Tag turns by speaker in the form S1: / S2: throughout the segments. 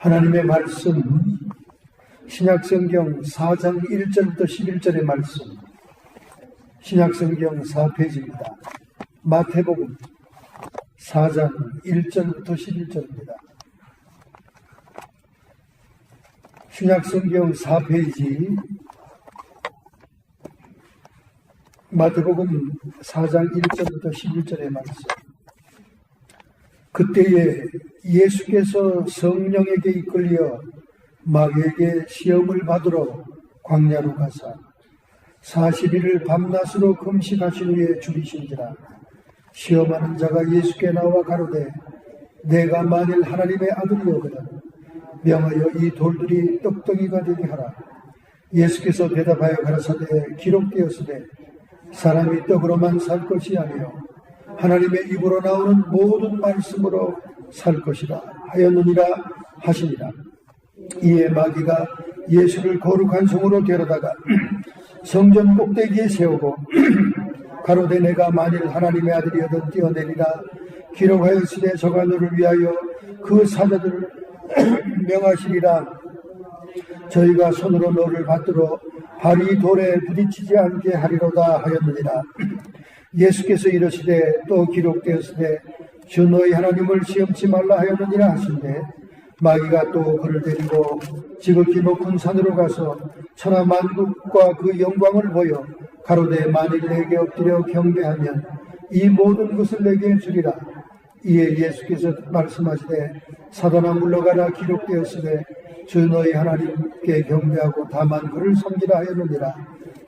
S1: 하나님의 말씀, 신약성경 4장 1절부터 11절의 말씀, 신약성경 4페이지입니다. 마태복음 4장 1절부터 11절입니다. 신약성경 4페이지, 마태복음 4장 1절부터 11절의 말씀. 그때에 예수께서 성령에게 이끌려 마귀에게 시험을 받으러 광야로 가사 40일을 밤낮으로 금식하신 후에 죽이신지라. 시험하는 자가 예수께 나와 가로되 내가 만일 하나님의 아들이오거든 명하여 이 돌들이 떡덩이가 되게 하라. 예수께서 대답하여 가라사대 기록되었으되 사람이 떡으로만 살 것이 아니요 하나님의 입으로 나오는 모든 말씀으로 살 것이라 하였느니라 하시니라. 이에 마귀가 예수를 거룩한 성으로 데려다가 성전 꼭대기에 세우고 가로되 내가 만일 하나님의 아들이어든 뛰어내리라. 기록하였으되 저가 너를 위하여 그 사자들을 명하시리라. 저희가 손으로 너를 받들어 발이 돌에 부딪히지 않게 하리로다 하였느니라. 예수께서 이르시되 또 기록되었으되 주 너희 하나님을 시험치 말라 하였느니라 하신대 마귀가 또 그를 데리고 지극히 높은 산으로 가서 천하 만국과 그 영광을 보여 가로되 만일 내게 엎드려 경배하면 이 모든 것을 내게 주리라. 이에 예수께서 말씀하시되 사단아 물러가라. 기록되었으되 주 너희 하나님께 경배하고 다만 그를 섬기라 하였느니라.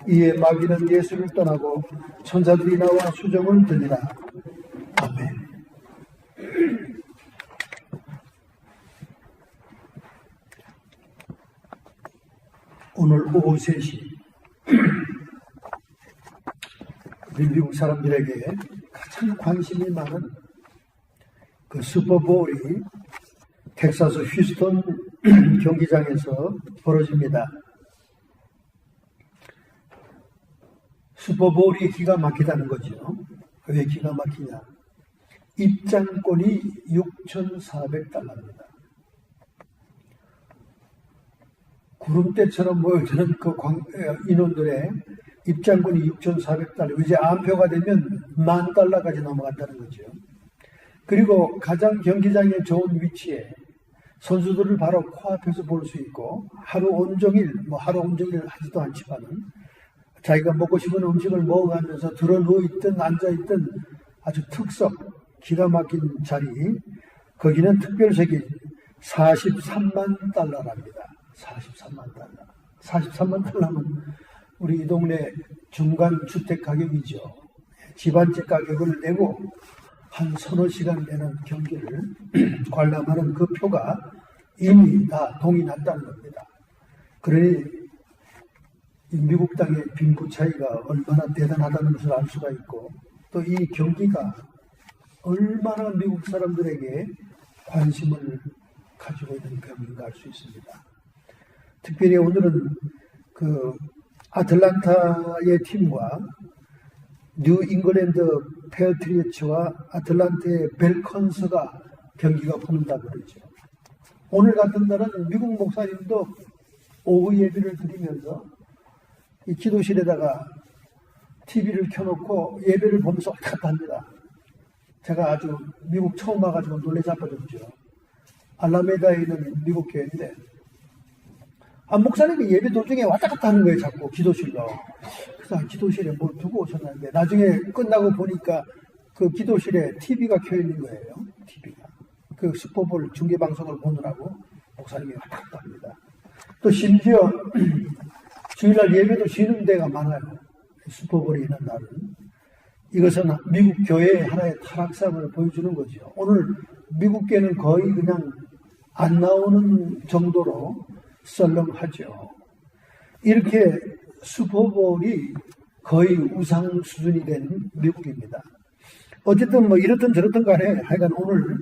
S1: 이에 마귀는 예수를 떠나고 천사들이 나와 수정을 드리라. 아멘. 오늘 오후 3시 미국 사람들에게 가장 관심이 많은 그 슈퍼볼이 텍사스 휴스턴 경기장에서 벌어집니다. 슈퍼볼이 기가 막히다는 거죠. 왜 기가 막히냐? 입장권이 $6,400입니다. 구름대처럼 모여드는 그 인원들의 입장권이 $6,400. 이제 암표가 되면 $10,000까지 넘어간다는 거죠. 그리고 가장 경기장에 좋은 위치에 선수들을 바로 코앞에서 볼 수 있고 하루 온종일 하지도 않지만은 자기가 먹고 싶은 음식을 먹어가면서 들어 누워있든 앉아있든 아주 특석, 기가 막힌 자리, 거기는 특별석이 $43만 달러랍니다. $43만. $43만 우리 이 동네 중간 주택 가격이죠. 집 한 채 가격을 내고 한 서너 시간 내는 경기를 관람하는 그 표가 이미 다 동이 났다는 겁니다. 그러니 미국 땅의 빈부 차이가 얼마나 대단하다는 것을 알 수가 있고 또 이 경기가 얼마나 미국 사람들에게 관심을 가지고 있는 경기인가 알 수 있습니다. 특별히 오늘은 그 아틀란타의 팀과 뉴 잉글랜드 페어트리어츠와 아틀란타의 벨컨스가 경기가 붙는다고 그러죠. 오늘 같은 날은 미국 목사님도 오후 예배를 드리면서 이 기도실에다가 TV를 켜놓고 예배를 보면서 왔다 갔다 합니다. 제가 아주 미국 처음 와가지고 놀래 자빠졌죠. 알라메다에 있는 미국 교회인데 목사님이 예배 도중에 왔다 갔다 하는 거예요. 자꾸 기도실로. 그래서 기도실에 뭘 두고 오셨는데 나중에 끝나고 보니까 그 기도실에 TV가 켜있는 거예요. TV가. 그 슈퍼볼 중계방송을 보느라고 목사님이 왔다 갔다 합니다. 또 심지어 주일날 예배도 쉬는 데가 많아요. 슈퍼볼이 있는 날은. 이것은 미국 교회의 하나의 타락상을 보여주는 거죠. 오늘 미국계는 거의 그냥 안 나오는 정도로 썰렁하죠. 이렇게 슈퍼볼이 거의 우상 수준이 된 미국입니다. 어쨌든 뭐 이렇든 저렇든 간에 하여간 오늘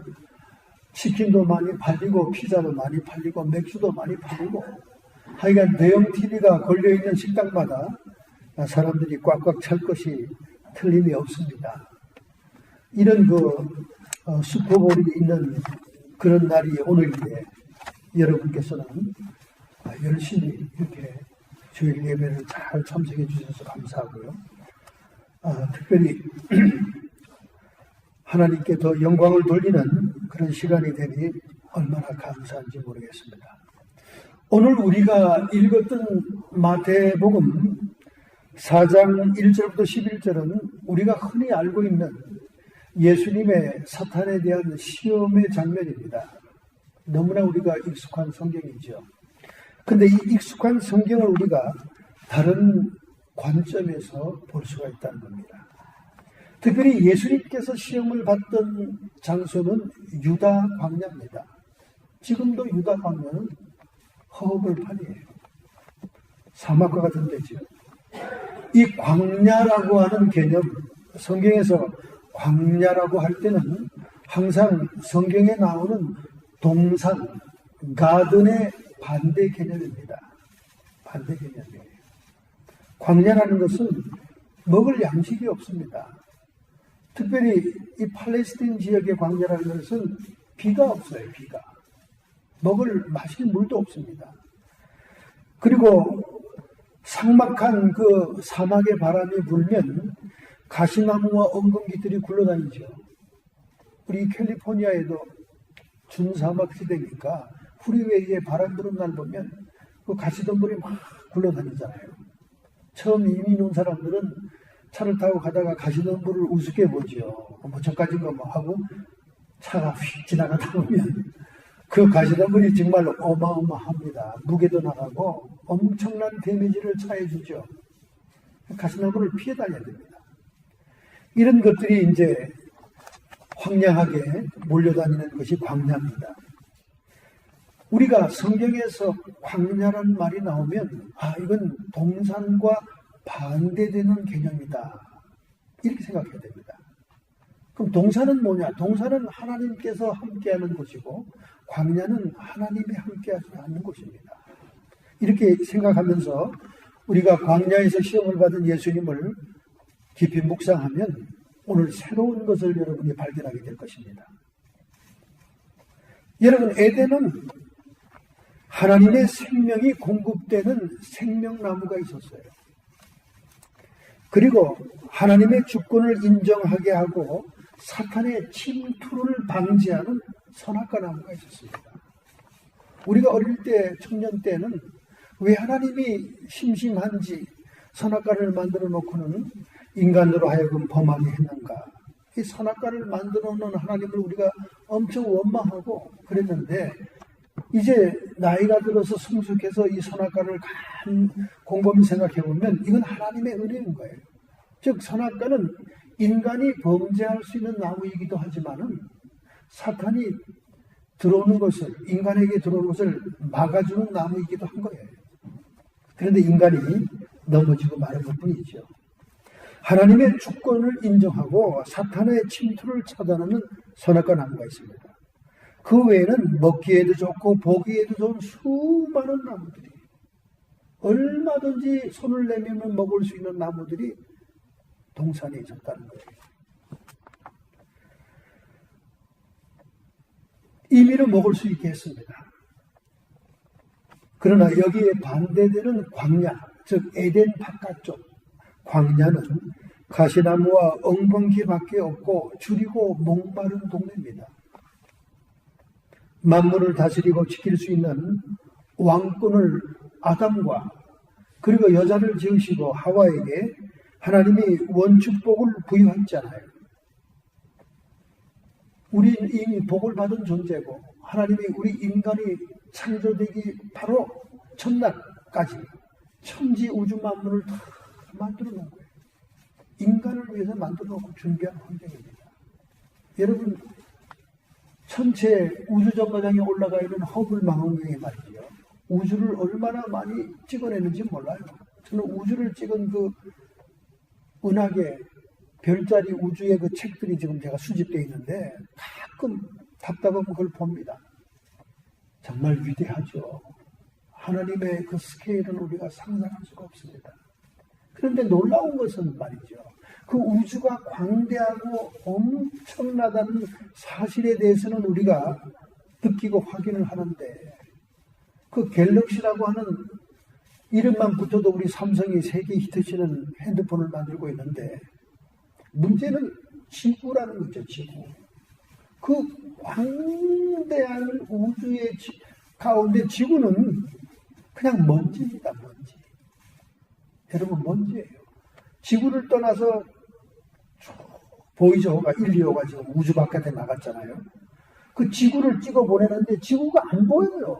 S1: 치킨도 많이 팔리고 피자도 많이 팔리고 맥주도 많이 팔리고 하여간 대형 TV가 걸려있는 식당마다 사람들이 꽉꽉 찰 것이 틀림이 없습니다. 이런 슈퍼볼이 있는 그런 날이 오늘인데 여러분께서는 열심히 이렇게 주일 예배를 잘 참석해 주셔서 감사하고요. 특별히 하나님께 더 영광을 돌리는 그런 시간이 되니 얼마나 감사한지 모르겠습니다. 오늘 우리가 읽었던 마태복음 4장 1절부터 11절은 우리가 흔히 알고 있는 예수님의 사탄에 대한 시험의 장면입니다. 너무나 우리가 익숙한 성경이죠. 근데 이 익숙한 성경을 우리가 다른 관점에서 볼 수가 있다는 겁니다. 특별히 예수님께서 시험을 받던 장소는 유다 광야입니다. 지금도 유다 광야는 허허벌판이에요. 사막과 같은 데죠. 이 광야라고 하는 개념, 성경에서 광야라고 할 때는 항상 성경에 나오는 동산, 가든의 반대 개념입니다. 반대 개념이에요. 광야라는 것은 먹을 양식이 없습니다. 특별히 이 팔레스타인 지역의 광야라는 것은 비가 없어요. 비가. 먹을 마실 물도 없습니다. 그리고 삭막한 그 사막의 바람이 불면 가시나무와 엉겅퀴들이 굴러다니죠. 우리 캘리포니아에도 준사막 시대니까 프리웨이에 바람 부는 날 보면 그 가시덤불이 막 굴러다니잖아요. 처음 이민 온 사람들은 차를 타고 가다가 가시덤불을 우습게 보죠. 뭐 저까진 거 뭐 하고 차가 휙 지나가다 보면 그 가시덤불이 정말 어마어마합니다. 무게도 나가고 엄청난 데미지를 차해 주죠. 가시덤불을 피해 다녀야 됩니다. 이런 것들이 이제 황량하게 몰려다니는 것이 광야입니다. 우리가 성경에서 광야라는 말이 나오면 이건 동산과 반대되는 개념이다. 이렇게 생각해야 됩니다. 그럼 동산은 뭐냐? 동산은 하나님께서 함께하는 곳이고 광야는 하나님이 함께하지 않는 곳입니다. 이렇게 생각하면서 우리가 광야에서 시험을 받은 예수님을 깊이 묵상하면 오늘 새로운 것을 여러분이 발견하게 될 것입니다. 여러분, 에덴은 하나님의 생명이 공급되는 생명나무가 있었어요. 그리고 하나님의 주권을 인정하게 하고 사탄의 침투를 방지하는 선악과 나무가 있었습니다. 우리가 어릴 때, 청년 때는 왜 하나님이 심심한지 선악과를 만들어 놓고는 인간으로 하여금 범하게 했는가? 이 선악과를 만들어 놓은 하나님을 우리가 엄청 원망하고 그랬는데 이제 나이가 들어서 성숙해서 이 선악과를 곰곰이 생각해 보면 이건 하나님의 은혜인 거예요. 즉 선악과는 인간이 범죄할 수 있는 나무이기도 하지만은 사탄이 들어오는 것을, 인간에게 들어오는 것을 막아주는 나무이기도 한 거예요. 그런데 인간이 넘어지고 마른 것 뿐이죠. 하나님의 주권을 인정하고 사탄의 침투를 차단하는 선악과 나무가 있습니다. 그 외에는 먹기에도 좋고 보기에도 좋은 수많은 나무들이, 얼마든지 손을 내밀면 먹을 수 있는 나무들이 동산에 있었다는 거예요. 임의로 먹을 수 있게 했습니다. 그러나 여기에 반대되는 광야, 즉 에덴 바깥쪽 광야는 가시나무와 엉겅퀴밖에 없고 주리고 목마른 동네입니다. 만물을 다스리고 지킬 수 있는 왕권을 아담과 그리고 여자를 지으시고 하와에게 하나님이 원축복을 부여했잖아요. 우리는 이미 복을 받은 존재고 하나님이 우리 인간이 창조되기 바로 첫날까지 천지 우주 만물을 다 만들어 놓은 거예요. 인간을 위해서 만들어 놓고 준비한 환경입니다. 여러분, 전체 우주정거장에 올라가 있는 허블 망원경이 말이죠. 우주를 얼마나 많이 찍어내는지 몰라요. 저는 우주를 찍은 그 은하계 별자리 우주의 그 책들이 지금 제가 수집되어 있는데 가끔 답답하면 그걸 봅니다. 정말 위대하죠. 하나님의 그 스케일은 우리가 상상할 수가 없습니다. 그런데 놀라운 것은 말이죠. 그 우주가 광대하고 엄청나다는 사실에 대해서는 우리가 느끼고 확인을 하는데 그 갤럭시라고 하는 이름만 붙어도 우리 삼성이 세계 히트치는 핸드폰을 만들고 있는데, 문제는 지구라는 거죠, 지구. 그 광대한 우주의 가운데 지구는 그냥 먼지입니다, 먼지. 여러분, 먼지예요. 지구를 떠나서 보이저호가 1, 2호가 지금 우주 바깥에 나갔잖아요. 그 지구를 찍어 보내는데 지구가 안 보여요.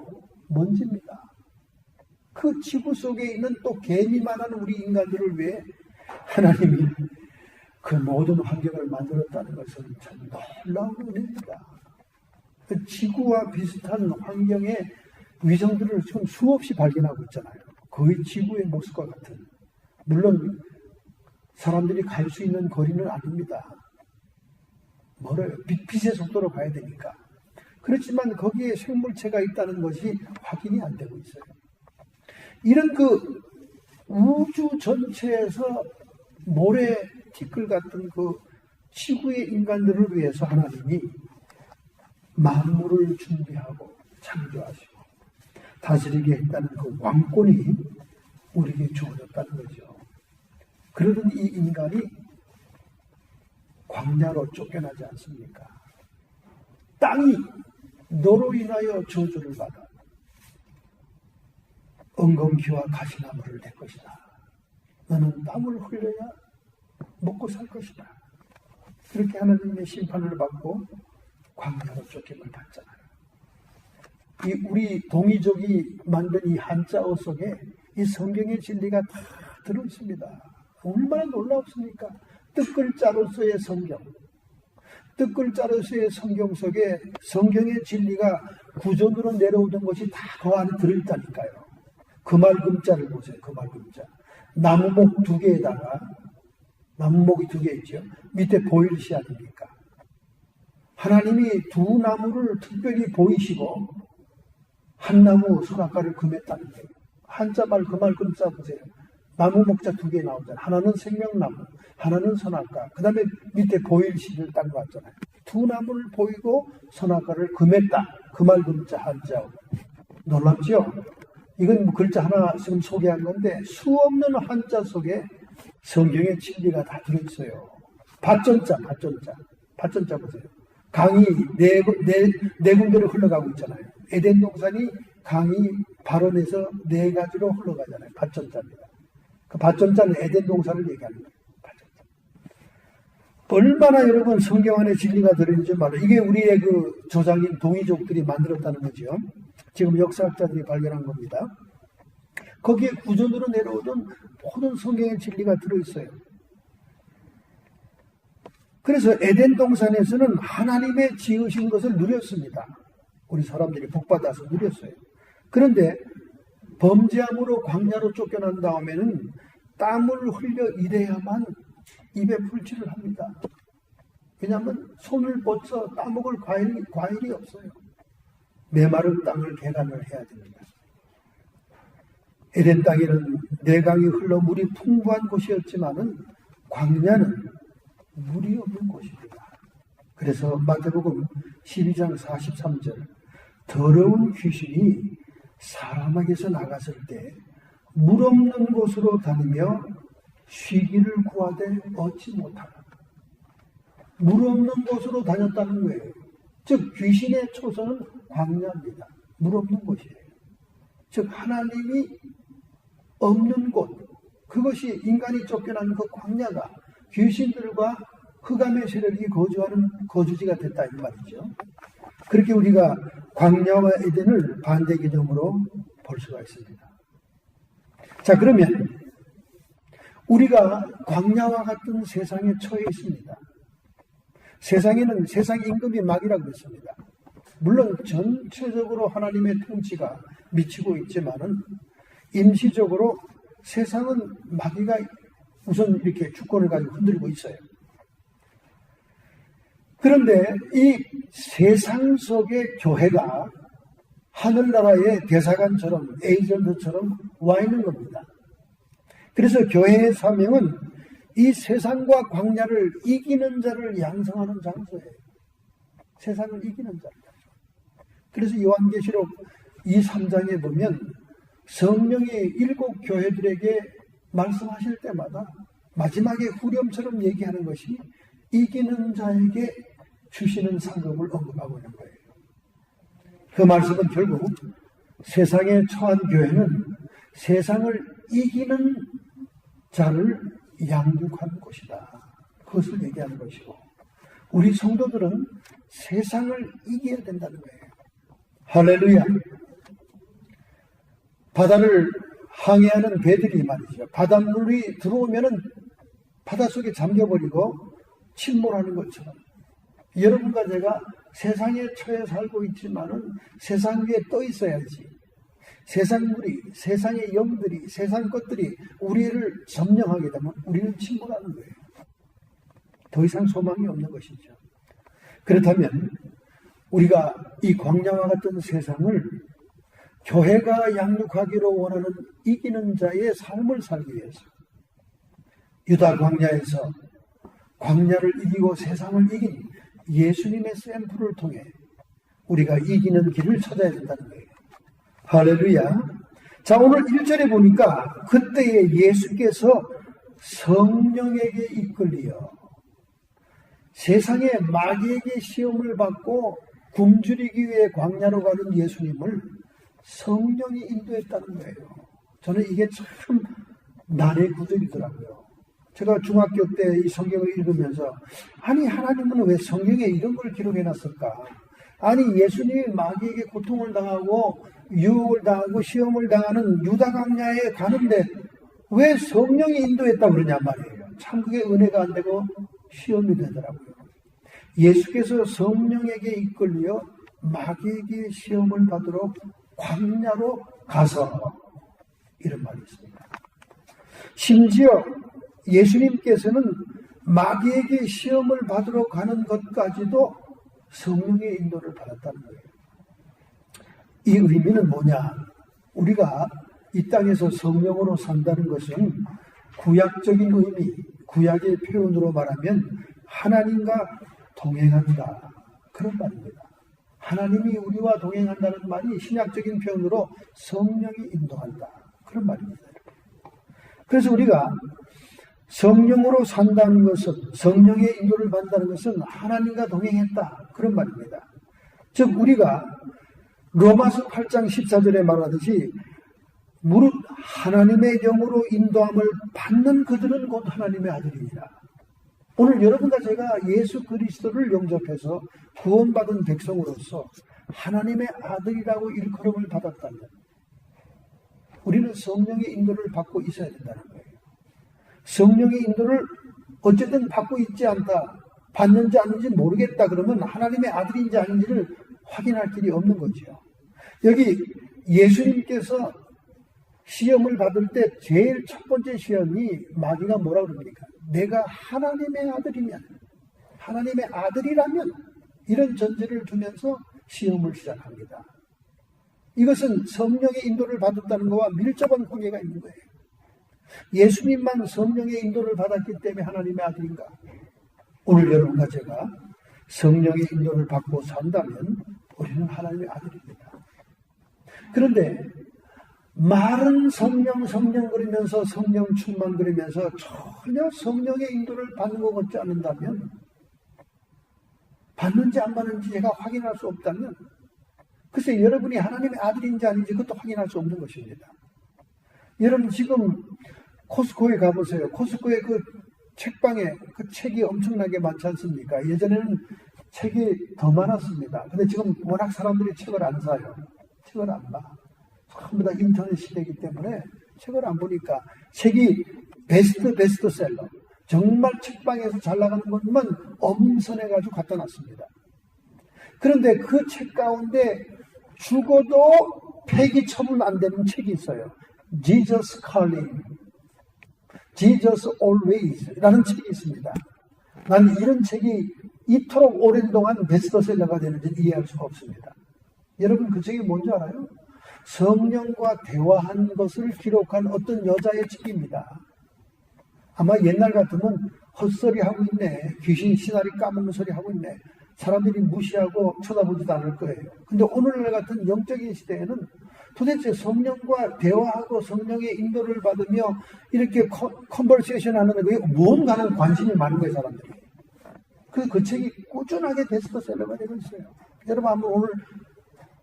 S1: 먼지입니다. 그 지구 속에 있는 또 개미만한 우리 인간들을 위해 하나님이 그 모든 환경을 만들었다는 것은 참 놀라운 은혜입니다. 그 지구와 비슷한 환경의 위성들을 지금 수없이 발견하고 있잖아요. 거의 지구의 모습과 같은. 물론 사람들이 갈 수 있는 거리는 아닙니다. 멀어요. 빛의 속도로 가야 되니까. 그렇지만 거기에 생물체가 있다는 것이 확인이 안 되고 있어요. 이런 그 우주 전체에서 모래 티끌 같은 그 지구의 인간들을 위해서 하나님이 만물을 준비하고 창조하시고 다스리게 했다는 그 왕권이 우리에게 주어졌다는 거죠. 그러던 이 인간이 광야로 쫓겨나지 않습니까? 땅이 너로 인하여 저주를 받아 엉겅퀴와 가시나무를 낼 것이다. 너는 땀을 흘려야 먹고 살 것이다. 그렇게 하나님의 심판을 받고 광야로 쫓김을 받잖아요. 이 우리 동이족이 만든 이 한자어 속에 이 성경의 진리가 다 들어 있습니다. 얼마나 놀랍습니까? 뜻글자로서의 성경, 뜻글자로서의 성경 속에 성경의 진리가 구전으로 내려오던 것이 다 그 안에 들어있다니까요. 금알금자를 보세요. 금알금자. 나무목 2개에다가 나무목이 2개 있죠. 밑에 보일시 아닙니까? 하나님이 두 나무를 특별히 보이시고 한 나무 선악과를 금했다는 거예요. 한자말 금알금자 보세요. 나무 목자 2개 나오잖아요. 하나는 생명나무, 하나는 선악과. 그 다음에 밑에 보일시를 딱 놨잖아요. 두 나무를 보이고 선악과를 금했다. 금알금자 한자어. 놀랍죠? 이건 뭐 글자 하나 지금 소개한 건데 수없는 한자 속에 성경의 진리가 다 들어있어요. 밭전자 보세요. 강이 네 군데로 흘러가고 있잖아요. 에덴 동산이 강이 발원해서 4가지로 흘러가잖아요. 밭전자입니다. 그 밭전자는 에덴 동산을 얘기하는 거예요. 밭전자. 얼마나 여러분 성경 안에 진리가 들어있는지 말이에요. 이게 우리의 그 조상인 동이족들이 만들었다는 거죠. 지금 역사학자들이 발견한 겁니다. 거기에 구전으로 내려오던 모든 성경의 진리가 들어있어요. 그래서 에덴 동산에서는 하나님의 지으신 것을 누렸습니다. 우리 사람들이 복받아서 누렸어요. 그런데 범죄함으로 광야로 쫓겨난 다음에는 땀을 흘려 일해야만 입에 풀칠을 합니다. 왜냐하면 손을 뻗쳐 따먹을 과일이 없어요. 메마른 땅을 개간을 해야 됩니다. 에덴 땅에는 내강이 흘러 물이 풍부한 곳이었지만은 광야는 물이 없는 곳입니다. 그래서 마태복음 12장 43절 더러운 귀신이 사람에게서 나갔을 때 물 없는 곳으로 다니며 쉬기를 구하되 얻지 못하라. 물 없는 곳으로 다녔다는 거예요. 즉 귀신의 초소는 광야입니다. 물 없는 곳이에요. 즉 하나님이 없는 곳, 그것이 인간이 쫓겨난 그 광야가 귀신들과 흑암의 세력이 거주하는 거주지가 됐다 이 말이죠. 그렇게 우리가 광야와 에덴을 반대 개념으로 볼 수가 있습니다. 자, 그러면 우리가 광야와 같은 세상에 처해 있습니다. 세상에는 세상 임금이 마귀라고 했습니다. 물론 전체적으로 하나님의 통치가 미치고 있지만은 임시적으로 세상은 마귀가 우선 이렇게 주권을 가지고 흔들고 있어요. 그런데 이 세상 속의 교회가 하늘나라의 대사관처럼 에이전트처럼 와 있는 겁니다. 그래서 교회의 사명은 이 세상과 광야를 이기는 자를 양성하는 장소예요. 세상을 이기는 자. 그래서 요한계시록 이 3장에 보면 성령이 7 교회들에게 말씀하실 때마다 마지막에 후렴처럼 얘기하는 것이 이기는 자에게 주시는 상급을 언급하고 있는 거예요. 그 말씀은 결국 세상에 처한 교회는 세상을 이기는 자를 양육하는 곳이다. 그것을 얘기하는 것이고, 우리 성도들은 세상을 이겨야 된다는 거예요. 할렐루야. 바다를 항해하는 배들이 말이죠. 바닷물이 들어오면은 바닷속에 잠겨버리고 침몰하는 것처럼, 여러분과 제가 세상에 처해 살고 있지만은 세상 위에 떠 있어야지. 세상 물이, 세상의 영들이, 세상 것들이 우리를 점령하게 되면 우리는 침몰하는 거예요. 더 이상 소망이 없는 것이죠. 그렇다면 우리가 이 광야와 같은 세상을 교회가 양육하기로 원하는 이기는 자의 삶을 살기 위해서, 유다 광야에서 광야를 이기고 세상을 이긴 예수님의 샘플을 통해 우리가 이기는 길을 찾아야 된다는 거예요. 할렐루야. 자, 오늘 1절에 보니까 그때에 예수께서 성령에게 이끌리어 세상의 마귀에게 시험을 받고 굶주리기 위해 광야로 가는 예수님을 성령이 인도했다는 거예요. 저는 이게 참 난의 구절이더라고요. 제가 중학교 때 이 성경을 읽으면서, 아니 하나님은 왜 성경에 이런 걸 기록해놨을까? 아니 예수님이 마귀에게 고통을 당하고 유혹을 당하고 시험을 당하는 유다 광야에 가는데 왜 성령이 인도했다고 그러냐 말이에요. 참 그게 은혜가 안 되고 시험이 되더라고요. 예수께서 성령에게 이끌려 마귀에게 시험을 받으러 광야로 가서, 이런 말이 있습니다. 심지어 예수님께서는 마귀에게 시험을 받으러 가는 것까지도 성령의 인도를 받았다는 거예요. 이 의미는 뭐냐? 우리가 이 땅에서 성령으로 산다는 것은 구약적인 의미, 구약의 표현으로 말하면 하나님과 동행한다, 그런 말입니다. 하나님이 우리와 동행한다는 말이 신약적인 표현으로 성령이 인도한다, 그런 말입니다. 그래서 우리가 성령으로 산다는 것은, 성령의 인도를 받는다는 것은 하나님과 동행했다, 그런 말입니다. 즉 우리가 로마서 8장 14절에 말하듯이 무릇 하나님의 영으로 인도함을 받는 그들은 곧 하나님의 아들이니라. 오늘 여러분과 제가 예수 그리스도를 영접해서 구원받은 백성으로서 하나님의 아들이라고 일컬음을 받았다면 우리는 성령의 인도를 받고 있어야 된다는 거예요. 성령의 인도를 어쨌든 받고 있지 않다, 받는지 아닌지 모르겠다 그러면 하나님의 아들인지 아닌지를 확인할 길이 없는 거죠. 여기 예수님께서 시험을 받을 때 제일 첫 번째 시험이 마귀가 뭐라 그럽니까? 내가 하나님의 아들이면, 하나님의 아들이라면, 이런 전제를 두면서 시험을 시작합니다. 이것은 성령의 인도를 받았다는 것과 밀접한 관계가 있는 거예요. 예수님만 성령의 인도를 받았기 때문에 하나님의 아들인가? 오늘 여러분과 제가 성령의 인도를 받고 산다면 우리는 하나님의 아들입니다. 그런데 말은 성령 그러면서 성령 충만 그러면서 전혀 성령의 인도를 받는 것 같지 않는다면, 받는지 안 받는지 제가 확인할 수 없다면, 글쎄 여러분이 하나님의 아들인지 아닌지 그것도 확인할 수 없는 것입니다. 여러분 지금 코스코에 가보세요. 코스코에 그 책방에 그 책이 엄청나게 많지 않습니까? 예전에는 책이 더 많았습니다. 근데 지금 워낙 사람들이 책을 안 사요. 책을 안 봐. 전부 다 인터넷 시대이기 때문에 책을 안 보니까 책이 베스트셀러, 정말 책방에서 잘 나가는 것만 엄선해가지고 갖다 놨습니다. 그런데 그 책 가운데 죽어도 폐기 처분 안 되는 책이 있어요. Jesus Calling, Jesus Always 라는 책이 있습니다. 난 이런 책이 이토록 오랜 동안 베스트셀러가 되는지 이해할 수가 없습니다. 여러분 그 책이 뭔지 알아요? 성령과 대화한 것을 기록한 어떤 여자의 책입니다. 아마 옛날 같으면 헛소리 하고 있네, 귀신 시나리 까먹는 소리 하고 있네, 사람들이 무시하고 쳐다보지도 않을 거예요. 근데 오늘날 같은 영적인 시대에는 도대체 성령과 대화하고 성령의 인도를 받으며 이렇게 컨버세이션 하는 게 무언가는 관심이 많은 거예요, 사람들이. 그 책이 꾸준하게 베스트셀러가 되고 있어요. 여러분 한번 오늘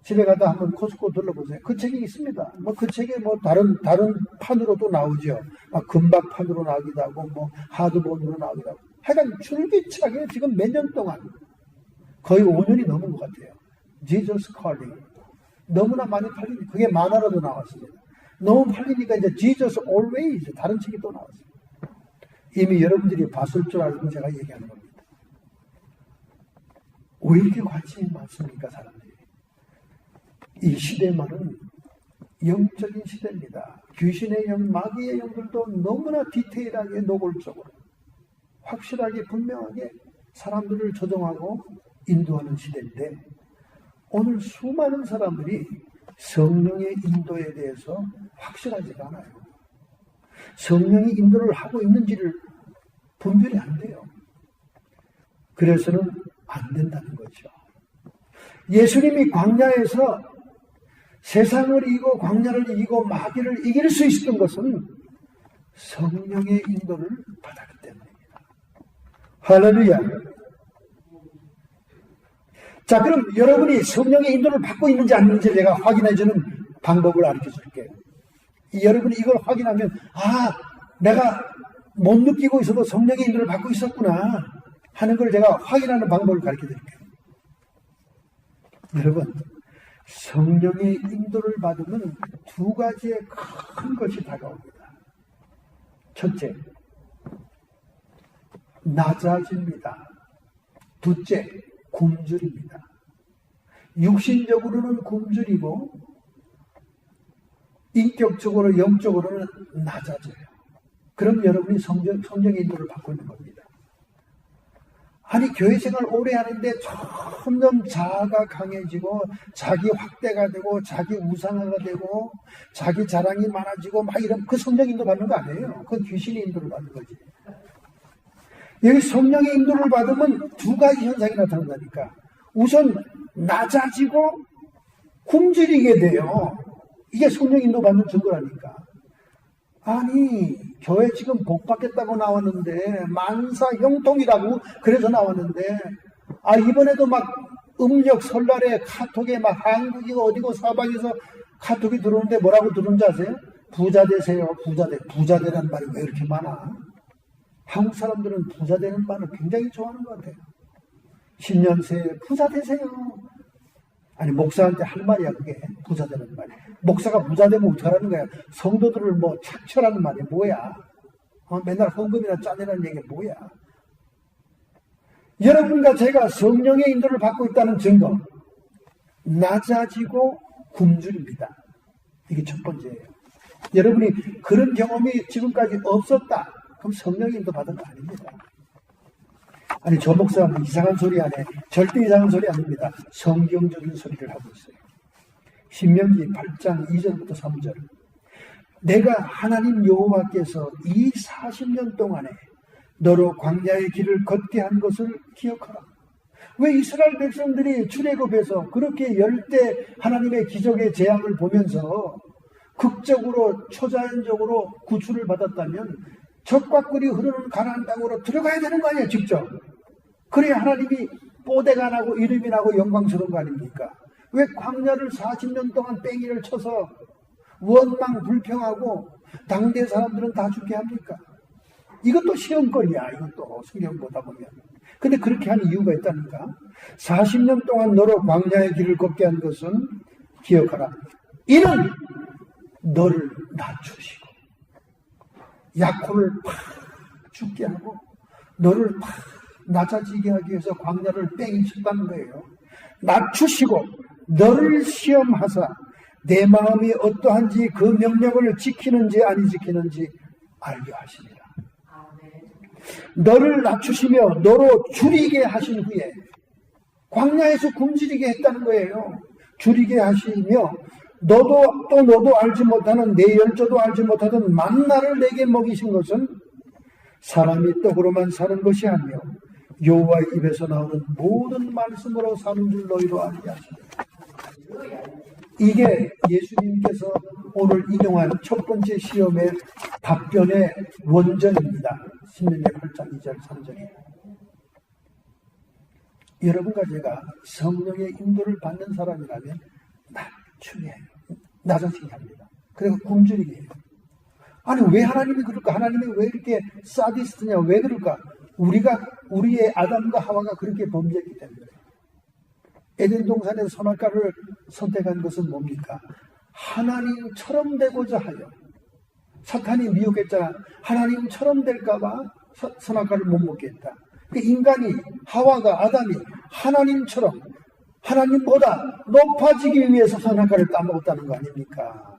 S1: 집에 가다 한번 코스코 둘러보세요. 그 책이 있습니다. 뭐 그 책에 뭐 다른 판으로도 나오죠. 막 금박판으로 나오기도 하고 뭐 하드본으로 나오기도 하고. 하여간 줄기차게 지금 몇 년 동안 거의 5년이 넘은 것 같아요. Jesus Calling. 너무나 많이 팔리니까 그게 만화로도 나왔습니다. 너무 팔리니까 이제 Jesus Always 다른 책이 또 나왔어요. 이미 여러분들이 봤을 줄 알고 제가 얘기하는 겁니다. 왜 이렇게 관심이 많습니까, 사람들이? 이 시대만은 영적인 시대입니다. 귀신의 영, 마귀의 영들도 너무나 디테일하게 노골적으로 확실하게 분명하게 사람들을 조정하고 인도하는 시대인데 오늘 수많은 사람들이 성령의 인도에 대해서 확실하지가 않아요. 성령이 인도를 하고 있는지를 분별이 안 돼요. 그래서는 안 된다는 거죠. 예수님이 광야에서 세상을 이기고 광야를 이기고 마귀를 이길 수 있었던 것은 성령의 인도를 받았기 때문입니다. 할렐루야. 자, 그럼 여러분이 성령의 인도를 받고 있는지 아닌지 내가 확인해주는 방법을 가르쳐 줄게요. 여러분이 이걸 확인하면 내가 못 느끼고 있어도 성령의 인도를 받고 있었구나 하는 걸 제가 확인하는 방법을 가르쳐 드릴게요. 여러분, 성령의 인도를 받으면 두 가지의 큰 것이 다가옵니다. 첫째, 낮아집니다. 둘째, 굶주립니다. 육신적으로는 굶주리고 인격적으로 영적으로는 낮아져요. 그럼 여러분이 성령의 인도를 받고 있는 겁니다. 아니 교회 생활 오래 하는데 점점 자아가 강해지고 자기 확대가 되고 자기 우상화가 되고 자기 자랑이 많아지고 막 이런 그 성령 인도 받는 거 아니에요. 그건 귀신의 인도를 받는 거지. 여기 성령의 인도를 받으면 두 가지 현상이 나타난다니까. 우선 낮아지고 굶주리게 돼요. 이게 성령 인도 받는 증거라니까. 아니 교회 지금 복 받겠다고 나왔는데 만사 형통이라고 그래서 나왔는데 이번에도 막 음력 설날에 카톡에 막 한국이고 어디고 사방에서 카톡이 들어오는데 뭐라고 들어오는지 아세요? 부자 되세요. 부자 되라는 말이 왜 이렇게 많아? 한국 사람들은 부자 되는 말을 굉장히 좋아하는 것 같아요. 10년 새에 부자 되세요. 아니 목사한테 할 말이야 그게. 부자 되는 말이. 목사가 부자 되면 어떡하라는 거야. 성도들을 뭐 착취하라는 말이 뭐야. 맨날 헌금이나 짜내라는 얘기가 뭐야. 여러분과 제가 성령의 인도를 받고 있다는 증거, 낮아지고 굶주립니다. 이게 첫 번째예요. 여러분이 그런 경험이 지금까지 없었다. 그럼 성령의 인도 받은 거 아닙니다. 아니 저 목사는 이상한 소리 안 해. 절대 이상한 소리 아닙니다. 성경적인 소리를 하고 있어요. 신명기 8장 2절부터 3절. 내가 하나님 여호와께서 이 40년 동안에 너로 광야의 길을 걷게 한 것을 기억하라. 왜 이스라엘 백성들이 출애굽에서 그렇게 열대 하나님의 기적의 재앙을 보면서 극적으로 초자연적으로 구출을 받았다면 적과 꿀이 흐르는 가나안 땅으로 들어가야 되는 거 아니에요, 직접. 그래야 하나님이 뽀대가 나고 이름이 나고 영광스러운 거 아닙니까? 왜 광야를 40년 동안 뺑이를 쳐서 원망 불평하고 당대 사람들은 다 죽게 합니까? 이것도 시험거리야. 이것도 성경 보다 보면. 근데 그렇게 한 이유가 있다니까. 40년 동안 너로 광야의 길을 걷게 한 것은 기억하라. 이는 너를 낮추시고 약혼을 팍 죽게 하고 너를 팍 낮아지게 하기 위해서 광야를 뺑이 쳤다는 거예요. 낮추시고 너를 시험하사 내 마음이 어떠한지 그 명령을 지키는지 아니 지키는지 알게 하시니라. 너를 낮추시며 너로 줄이게 하신 후에 광야에서 굶주리게 했다는 거예요. 줄이게 하시며 너도 알지 못하는 내 열조도 알지 못하던 만나를 내게 먹이신 것은 사람이 떡으로만 사는 것이 아니요 여호와의 입에서 나오는 모든 말씀으로 사는 줄 너희로 알게 하시라. 이게 예수님께서 오늘 인용한 첫 번째 시험의 답변의 원전입니다. 신명기 8장 2절 3절에. 여러분과 제가 성령의 인도를 받는 사람이라면 낮추게 해요. 낮아지게 합니다. 그리고 굶주리게 해요. 아니 왜 하나님이 그럴까? 하나님이 왜 이렇게 사디스트냐? 왜 그럴까? 우리의 아담과 하와가 그렇게 범죄했기 때문에. 에덴 동산에서 선악과를 선택한 것은 뭡니까? 하나님처럼 되고자 하여. 사탄이 미혹했잖아. 하나님처럼 될까봐 선악과를 못 먹게 했다. 인간이, 하와가, 아담이 하나님처럼, 하나님보다 높아지기 위해서 선악과를 따먹었다는 거 아닙니까?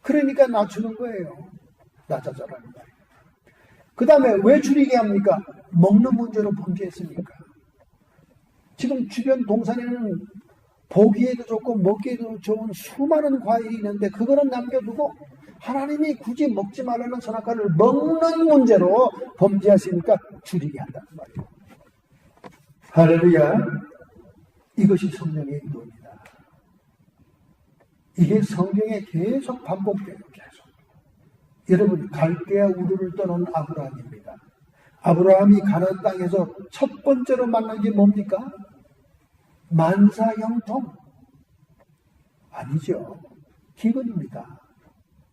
S1: 그러니까 낮추는 거예요. 낮아져라는 말이에요. 그 다음에 왜 줄이게 합니까? 먹는 문제로 범죄했으니까. 지금 주변 동산에는 보기에도 좋고 먹기에도 좋은 수많은 과일이 있는데 그거는 남겨두고 하나님이 굳이 먹지 말라는 선악과를 먹는 문제로 범죄하시니까 줄이게 한다는 말이에요. 할렐루야. 이것이 성령의 인도입니다. 이게 성경에 계속 반복돼요. 계속. 여러분 갈대아 우르를 떠난 아브라함입니다. 아브라함이 가나안 땅에서 첫 번째로 만난 게 뭡니까? 만사형통? 아니죠. 기근입니다.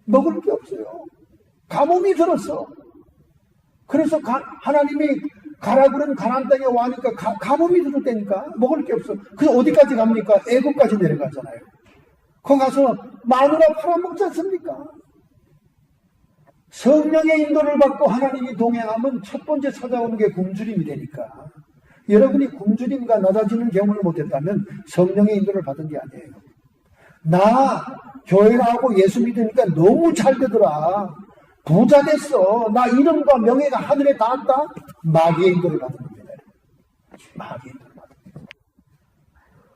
S1: 먹을 게 없어요. 가뭄이 들었어. 그래서 하나님이 가라 그런 가나안 땅에 와니까 가뭄이 들었다니까. 먹을 게 없어. 그래서 어디까지 갑니까? 애굽까지 내려가잖아요. 거기 가서 마누라 팔아먹지 않습니까? 성령의 인도를 받고 하나님이 동행하면 첫 번째 찾아오는 게 굶주림이 되니까. 여러분이 굶주림과 낮아지는 경험을 못했다면 성령의 인도를 받은 게 아니에요. 나 교회 나오고 예수 믿으니까 너무 잘 되더라. 부자 됐어. 나 이름과 명예가 하늘에 닿았다. 마귀의 인도를 받은 겁니다. 마귀의 인도를 받은 겁니다.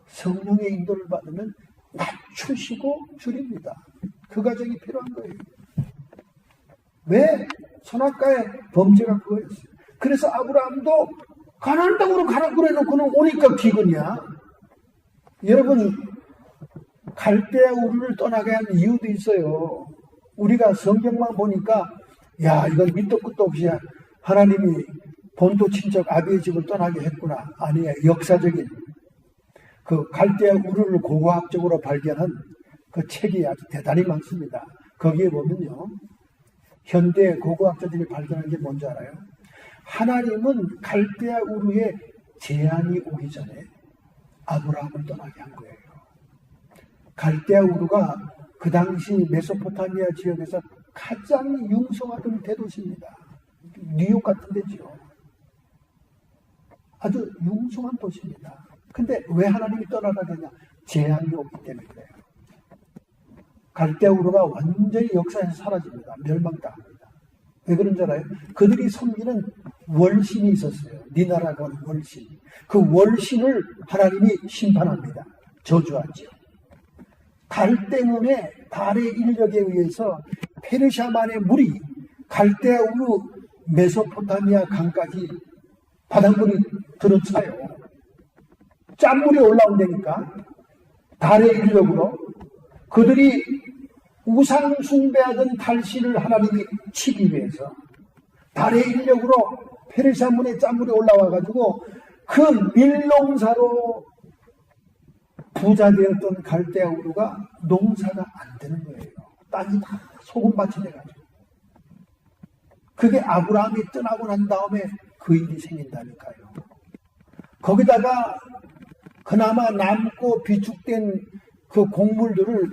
S1: 성령의 인도를 받으면 낮추시고 줄입니다. 그 과정이 필요한 거예요. 왜? 선악과의 범죄가 그거였어요. 그래서 아브라함도 가나안 땅으로 가라 그래놓고는 오니까 기근이야. 여러분 갈대아 우르를 떠나게 한 이유도 있어요. 우리가 성경만 보니까 야 이건 밑도 끝도 없이 하나님이 본토 친척 아비의 집을 떠나게 했구나. 아니에요. 역사적인 그 갈대아 우르를 고고학적으로 발견한 그 책이 아주 대단히 많습니다. 거기에 보면요. 현대 고고학자들이 발견한 게 뭔지 알아요? 하나님은 갈대아 우르에 재앙이 오기 전에 아브라함을 떠나게 한 거예요. 갈대아 우르가 그 당시 메소포타미아 지역에서 가장 융성하던 대도시입니다. 뉴욕 같은 데지요. 아주 융성한 도시입니다. 근데 왜 하나님이 떠나가게 했냐? 재앙이 오기 때문에 그래요. 갈대아 우르가 완전히 역사에서 사라집니다. 멸망당합니다. 왜 그런 줄 알아요? 그들이 섬기는 월신이 있었어요. 니나라고 하는 월신. 그 월신을 하나님이 심판합니다. 저주하죠. 달 때문에 달의 인력에 의해서 페르시아만의 물이 갈대아 우르 메소포타미아 강까지 바닷물이 들어차요. 짠물이 올라온다니까. 달의 인력으로 그들이 우상 숭배하던 달신을 하나님이 치기 위해서 달의 인력으로 페르시아 문에 짠물이 올라와가지고 그 밀농사로 부자 되었던 갈대아 우르가 농사가 안 되는 거예요. 땅이 다 소금밭이 돼가지고. 그게 아브라함이 떠나고 난 다음에 그 일이 생긴다니까요. 거기다가 그나마 남고 비축된 그 곡물들을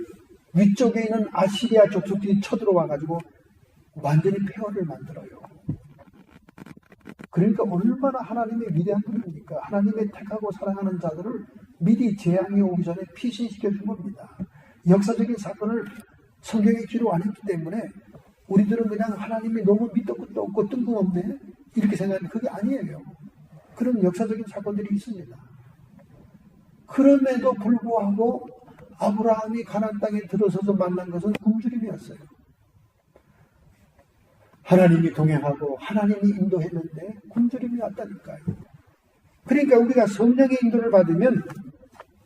S1: 위쪽에 있는 아시리아 족속들이 쳐들어와가지고 완전히 폐허를 만들어요. 그러니까 얼마나 하나님의 위대한 분입니까? 하나님의 택하고 사랑하는 자들을 미리 재앙이 오기 전에 피신시켜 준 겁니다. 역사적인 사건을 성경에 기록 안 했기 때문에 우리들은 그냥 하나님이 너무 밑도 끝도 없고 뜬금없네 이렇게 생각하는데 그게 아니에요. 그런 역사적인 사건들이 있습니다. 그럼에도 불구하고 아브라함이 가나안 땅에 들어서서 만난 것은 굶주림이었어요. 하나님이 동행하고 하나님이 인도했는데 굶주림이 왔다니까요. 그러니까 우리가 성령의 인도를 받으면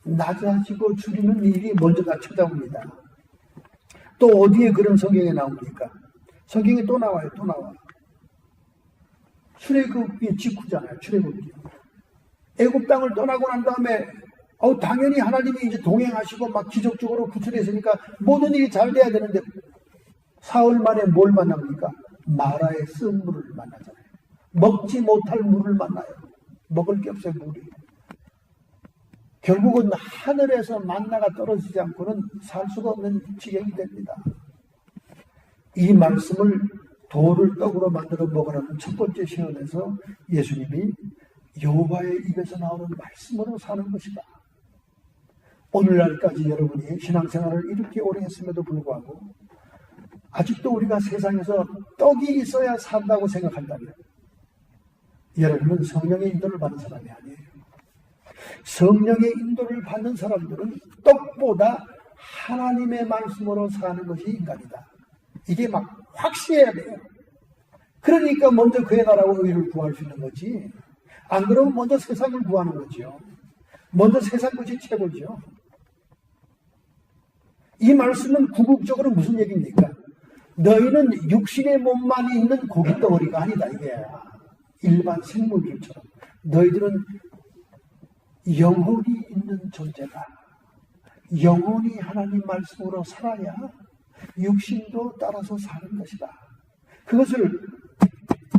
S1: 낮아지고 줄이는 일이 먼저가 찾아옵니다. 또 어디에 그런 성경에 나옵니까? 성경에 또 나와요. 또 나와. 출애굽이 직후잖아요. 출애굽이. 애굽 땅을 떠나고 난 다음에 당연히 하나님이 이제 동행하시고 막 기적적으로 구출했으니까 모든 일이 잘 돼야 되는데 사흘 만에 뭘 만납니까? 마라의 쓴 물을 만나잖아요. 먹지 못할 물을 만나요. 먹을 게 없어요, 물이. 결국은 하늘에서 만나가 떨어지지 않고는 살 수가 없는 지경이 됩니다. 이 말씀을 돌을 떡으로 만들어 먹으라는 첫 번째 시험에서 예수님이 여호와의 입에서 나오는 말씀으로 사는 것이다. 오늘날까지 여러분이 신앙생활을 이렇게 오래 했음에도 불구하고 아직도 우리가 세상에서 떡이 있어야 산다고 생각한다면 여러분은 성령의 인도를 받는 사람이 아니에요. 성령의 인도를 받는 사람들은 떡보다 하나님의 말씀으로 사는 것이 인간이다. 이게 막 확실해야 돼요. 그러니까 먼저 그의 나라와 의를 구할 수 있는 거지. 안 그러면 먼저 세상을 구하는 거죠. 먼저 세상 것이 최고죠. 이 말씀은 궁극적으로 무슨 얘기입니까? 너희는 육신의 몸만 있는 고깃덩어리가 아니다. 이게 일반 생물들처럼. 너희들은 영혼이 있는 존재다. 영혼이 하나님 말씀으로 살아야 육신도 따라서 사는 것이다. 그것을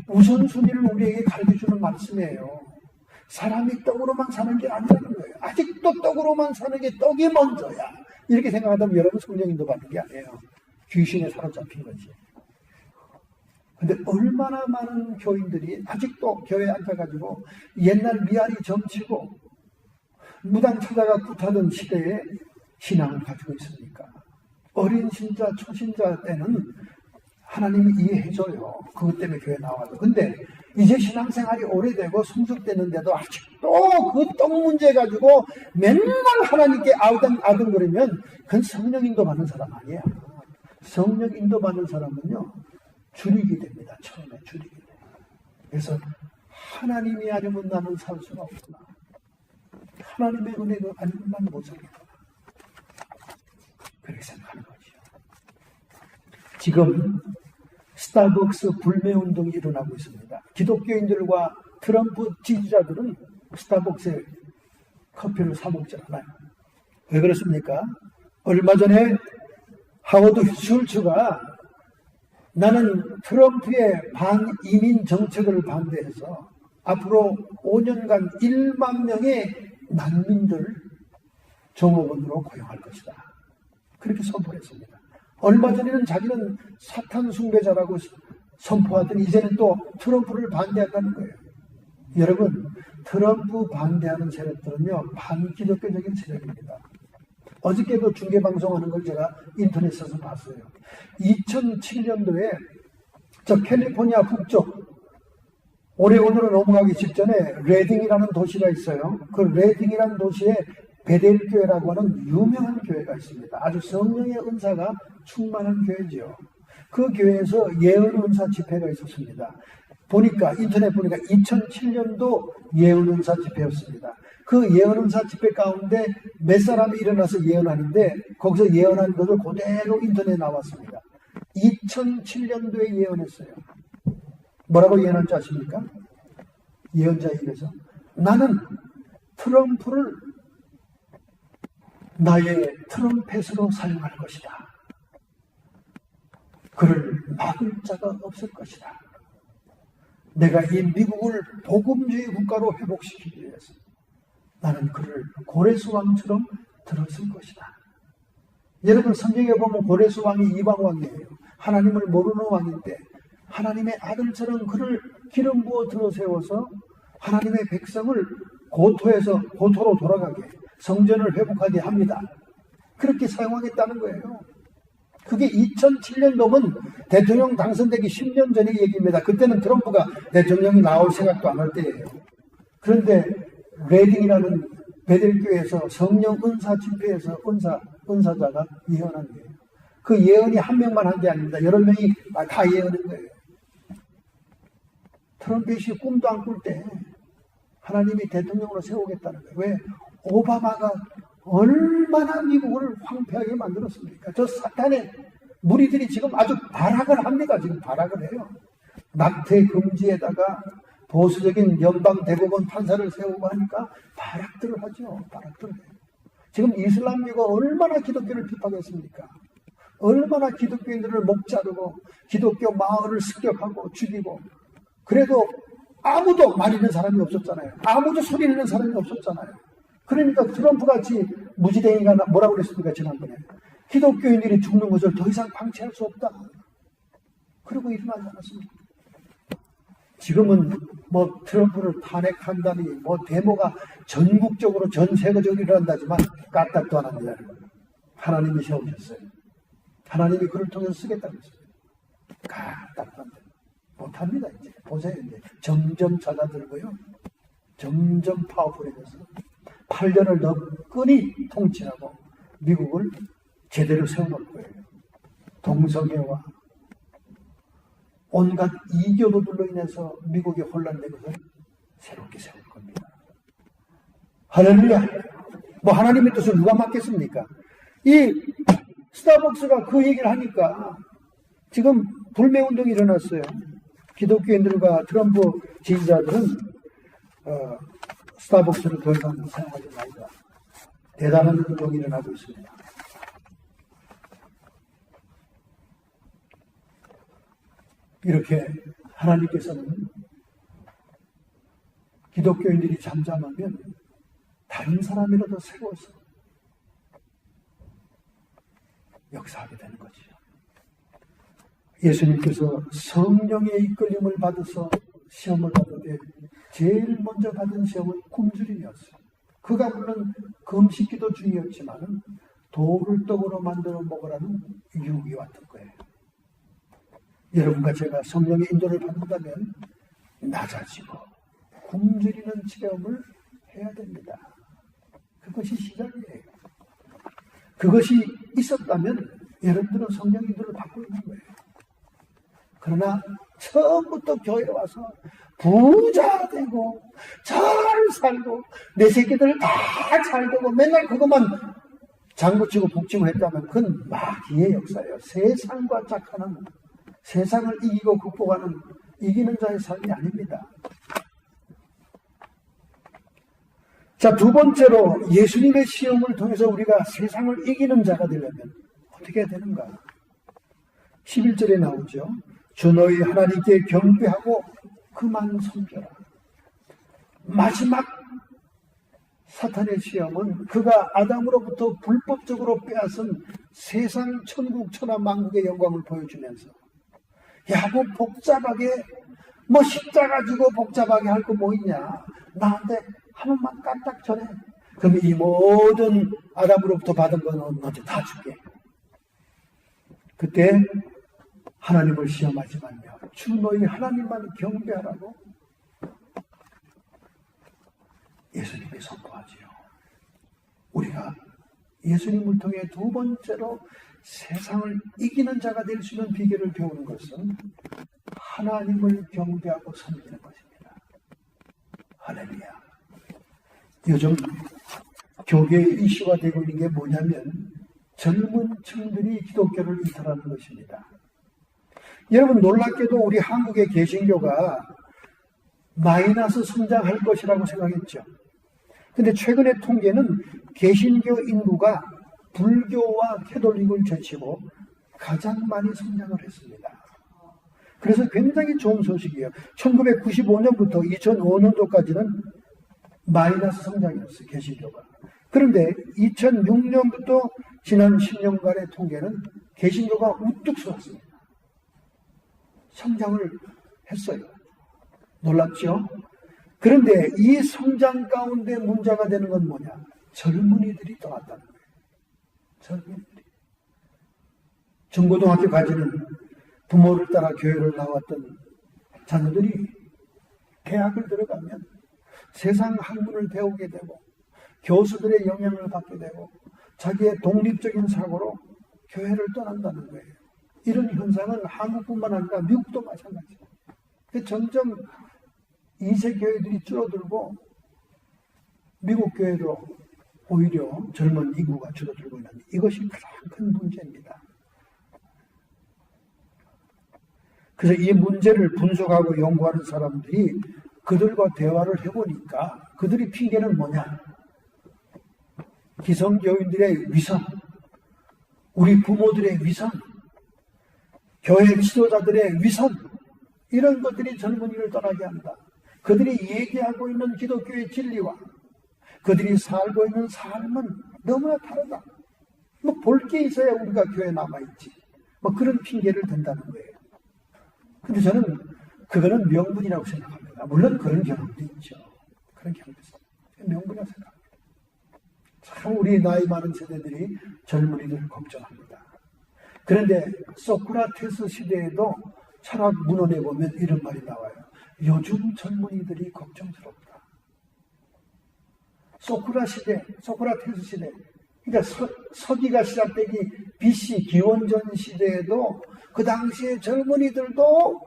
S1: 우선순위를 우리에게 가르쳐주는 말씀이에요. 사람이 떡으로만 사는 게 아니라는 거예요. 아직도 떡으로만 사는 게 떡이 먼저야. 이렇게 생각한다면 여러분 성령인도 받는 게 아니에요. 귀신에 사로잡힌 거지. 근데 얼마나 많은 교인들이 아직도 교회에 앉아가지고 옛날 미아리 점치고 무당 찾아가 굿하던 시대에 신앙을 가지고 있습니까? 어린 신자, 초신자 때는 하나님이 이해해줘요. 그것 때문에 교회 나와도. 근데 이제 신앙생활이 오래되고 성숙되는데도 아직도 그 떡 문제 가지고 맨날 하나님께 아등거리면 그건 성령 인도 받는 사람 아니야. 성령 인도 받는 사람은요, 줄이게 됩니다. 처음에 줄이게 돼요. 그래서 하나님이 아니면 나는 살 수가 없구나. 하나님의 은혜가 아니면 나는 못 살겠구나. 그렇게 생각하는 거죠. 지금 스타벅스 불매운동이 일어나고 있습니다. 기독교인들과 트럼프 지지자들은 스타벅스에 커피를 사 먹지 않아요. 왜 그렇습니까? 얼마 전에 하워드 슐츠가 나는 트럼프의 반이민 정책을 반대해서 앞으로 5년간 1만 명의 난민들 종업원으로 고용할 것이다. 그렇게 선포했습니다. 얼마 전에는 자기는 사탄 숭배자라고 선포하더니 이제는 또 트럼프를 반대한다는 거예요. 여러분, 트럼프 반대하는 세력들은요, 반기독교적인 세력입니다. 어저께도 중계방송하는 걸 제가 인터넷에서 봤어요. 2007년도에 저 캘리포니아 북쪽 오레곤으로 넘어가기 직전에 레딩이라는 도시가 있어요. 그 레딩이라는 도시에 베델교회라고 하는 유명한 교회가 있습니다. 아주 성령의 은사가 충만한 교회지요. 그 교회에서 예언 은사 집회가 있었습니다. 인터넷 보니까 2007년도 예언 은사 집회였습니다. 그 예언 은사 집회 가운데 몇 사람이 일어나서 예언하는데 거기서 예언한 것을 그대로 인터넷에 나왔습니다. 2007년도에 예언했어요. 뭐라고 예언한 줄 아십니까? 예언자 입에서 나는 트럼프를 나의 트럼펫으로 사용할 것이다. 그를 막을 자가 없을 것이다. 내가 이 미국을 복음주의 국가로 회복시키기 위해서 나는 그를 고레스 왕처럼 들었을 것이다. 여러분 성경에 보면 고레스 왕이 이방 왕이에요. 하나님을 모르는 왕인데 하나님의 아들처럼 그를 기름 부어 들어세워서 하나님의 백성을 고토로 돌아가게 성전을 회복하게 합니다. 그렇게 사용하겠다는 거예요. 그게 2007년도면 대통령 당선되기 10년 전의 얘기입니다. 그때는 트럼프가 대통령이 나올 생각도 안 할 때예요. 그런데 레딩이라는 베델교회에서 성령 은사 집회에서 은사자가 예언한 거예요. 그 예언이 한 명만 한 게 아닙니다. 여러 명이 다 예언한 거예요. 트럼펫이 꿈도 안 꿀 때 하나님이 대통령으로 세우겠다는 거예요. 왜? 오바마가 얼마나 미국을 황폐하게 만들었습니까? 저 사탄의 무리들이 지금 아주 발악을 합니다. 지금 발악을 해요. 낙태 금지에다가 보수적인 연방 대법원 판사를 세우고 하니까 발악들을 하죠. 발악들을 해요. 지금 이슬람교가 얼마나 기독교를 핍박했습니까? 얼마나 기독교인들을 목 자르고 기독교 마을을 습격하고 죽이고, 그래도 아무도 말리는 사람이 없었잖아요. 아무도 소리 내는 사람이 없었잖아요. 그러니까 트럼프같이 무지랭이가 뭐라고 그랬습니까? 지난번에 기독교인들이 죽는 것을 더 이상 방치할 수 없다. 그리고 일어나지 않았습니다. 지금은 뭐 트럼프를 탄핵한다니, 뭐 데모가 전국적으로 전 세계적으로 일어난다지만 까딱도 안 합니다. 하나님이 세우셨어요. 하나님이 그를 통해서 쓰겠다고 했어요. 까딱도 안 돼요. 못합니다. 이제 보세요. 이제 점점 잦아들고요, 점점 파워풀해져서 8년을 더 끈히 통치하고 미국을 제대로 세워놓을 거예요. 동성애와 온갖 이교도들로 인해서 미국이 혼란된 것을 새롭게 세울 겁니다. 할렐루야. 뭐 하나님의 뜻을 누가 맡겠습니까? 이 스타벅스가 그 얘기를 하니까 지금 불매운동이 일어났어요. 기독교인들과 트럼프 지지자들은 스타벅스를 더 이상 사용하지 말자. 대단한 운동이 일어나고 있습니다. 이렇게 하나님께서는 기독교인들이 잠잠하면 다른 사람이라도 세워서 역사하게 되는 거죠. 예수님께서 성령의 이끌림을 받아서 시험을 받을 때 제일 먼저 받은 시험은 굶주림이었어요. 그가 물론 금식기도 중이었지만 돌을 떡으로 만들어 먹으라는 유혹이 왔던 거예요. 여러분과 제가 성령의 인도를 받는다면 낮아지고 굶주리는 체험을 해야 됩니다. 그것이 시작이에요. 그것이 있었다면 여러분들은 성령 인도를 받고 있는 거예요. 그러나 처음부터 교회에 와서 부자 되고 잘 살고 내 새끼들 다 잘 되고 맨날 그것만 장구치고 북치고 했다면 그건 마귀의 역사예요. 세상과 짝하는, 세상을 이기고 극복하는 이기는 자의 삶이 아닙니다. 자, 두 번째로 예수님의 시험을 통해서 우리가 세상을 이기는 자가 되려면 어떻게 해야 되는가? 11절에 나오죠. 주 너희 하나님께 경배하고 그만 섬겨라. 마지막 사탄의 시험은 그가 아담으로부터 불법적으로 빼앗은 세상 천국 천하 만국의 영광을 보여주면서, 야, 뭐 복잡하게 뭐 십자가 지고 복잡하게 할 거 뭐 있냐, 나한테 한 번만 깜딱 전해. 그럼 이 모든 아담으로부터 받은 거는 너한테 다 줄게. 그때 하나님을 시험하지 말며 주 너희 하나님만 경배하라고 예수님이 선포하지요. 우리가 예수님을 통해 두 번째로 세상을 이기는 자가 될 수 있는 비결을 배우는 것은 하나님을 경배하고 섬기는 것입니다. 할렐루야. 요즘 교계의 이슈가 되고 있는 게 뭐냐면 젊은 층들이 기독교를 이탈하는 것입니다. 여러분, 놀랍게도 우리 한국의 개신교가 마이너스 성장할 것이라고 생각했죠. 근데 최근의 통계는 개신교 인구가 불교와 캐톨릭을 제치고 가장 많이 성장을 했습니다. 그래서 굉장히 좋은 소식이에요. 1995년부터 2005년도까지는 마이너스 성장이었어요, 개신교가. 그런데 2006년부터 지난 10년간의 통계는 개신교가 우뚝 솟았습니다. 성장을 했어요. 놀랍죠? 그런데 이 성장 가운데 문제가 되는 건 뭐냐? 젊은이들이 떠났다는 거예요. 젊은이들이. 중고등학교까지는 부모를 따라 교회를 나왔던 자녀들이 대학을 들어가면 세상 학문을 배우게 되고 교수들의 영향을 받게 되고 자기의 독립적인 사고로 교회를 떠난다는 거예요. 이런 현상은 한국뿐만 아니라 미국도 마찬가지예요. 점점 2세 교회들이 줄어들고 미국 교회도 오히려 젊은 인구가 줄어들고 있는데 이것이 가장 큰 문제입니다. 그래서 이 문제를 분석하고 연구하는 사람들이 그들과 대화를 해보니까 그들의 핑계는 뭐냐? 기성교인들의 위선, 우리 부모들의 위선, 교회 지도자들의 위선, 이런 것들이 젊은이를 떠나게 한다. 그들이 얘기하고 있는 기독교의 진리와 그들이 살고 있는 삶은 너무나 다르다. 뭐 볼 게 있어야 우리가 교회에 남아있지. 뭐 그런 핑계를 댄다는 거예요. 근데 저는 그거는 명분이라고 생각합니다. 물론 그런 경험도 있죠. 그런 경험도 있어요. 명분이라고 생각합니다. 참 우리 나이 많은 세대들이 젊은이들을 걱정합니다. 그런데 소크라테스 시대에도 철학 문헌에 보면 이런 말이 나와요. 요즘 젊은이들이 걱정스럽다. 소크라테스 시대, 그러니까 서기가 시작되기 BC 기원전 시대에도 그 당시에 젊은이들도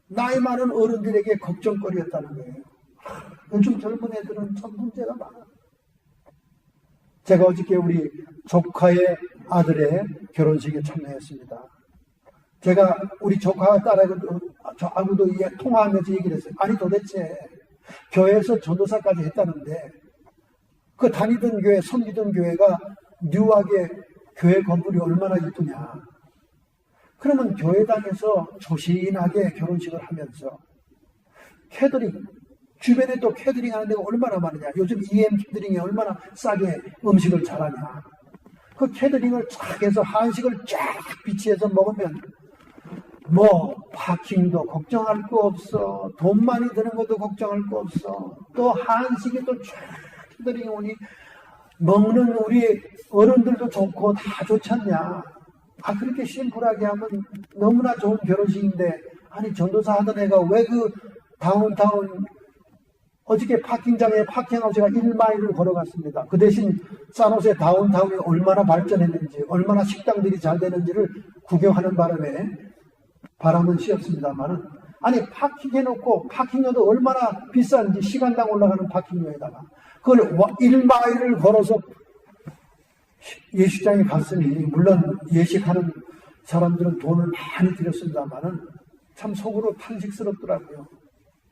S1: 나이 많은 어른들에게 걱정거리였다는 거예요. 요즘 젊은 애들은 참 문제가 많아. 제가 어저께 우리 조카의 아들의 결혼식에 참여했습니다. 제가 우리 조카와 딸하고도 통화하면서 얘기를 했어요. 아니 도대체 교회에서 전도사까지 했다는데 그 다니던 교회, 섬기던 교회가 뉴하게 교회 건물이 얼마나 이쁘냐. 그러면 교회당에서 조신하게 결혼식을 하면서 캐터링, 주변에 또 캐터링 하는 데가 얼마나 많으냐. 요즘 EM 캐터링이 얼마나 싸게 음식을 잘하냐. 그 캐터링을 쫙 해서 한식을 쫙 비치해서 먹으면 뭐 파킹도 걱정할 거 없어. 돈 많이 드는 것도 걱정할 거 없어. 또 한식이 또 쫙 캐터링이 오니 먹는 우리 어른들도 좋고 다 좋지 않냐. 그렇게 심플하게 하면 너무나 좋은 결혼식인데 아니 전도사 하던 애가 왜 그 다운타운 어저께 파킹장에 파킹하고 제가 1마일을 걸어갔습니다. 그 대신 산호세 다운타운이 얼마나 발전했는지 얼마나 식당들이 잘 되는지를 구경하는 바람에 바람은 씌었습니다만은 아니 파킹해놓고 파킹료도 얼마나 비싼지 시간당 올라가는 파킹료에다가 그걸 1마일을 걸어서 예식장에 갔으니 물론 예식하는 사람들은 돈을 많이 들였습니다만은 참 속으로 탄식스럽더라고요.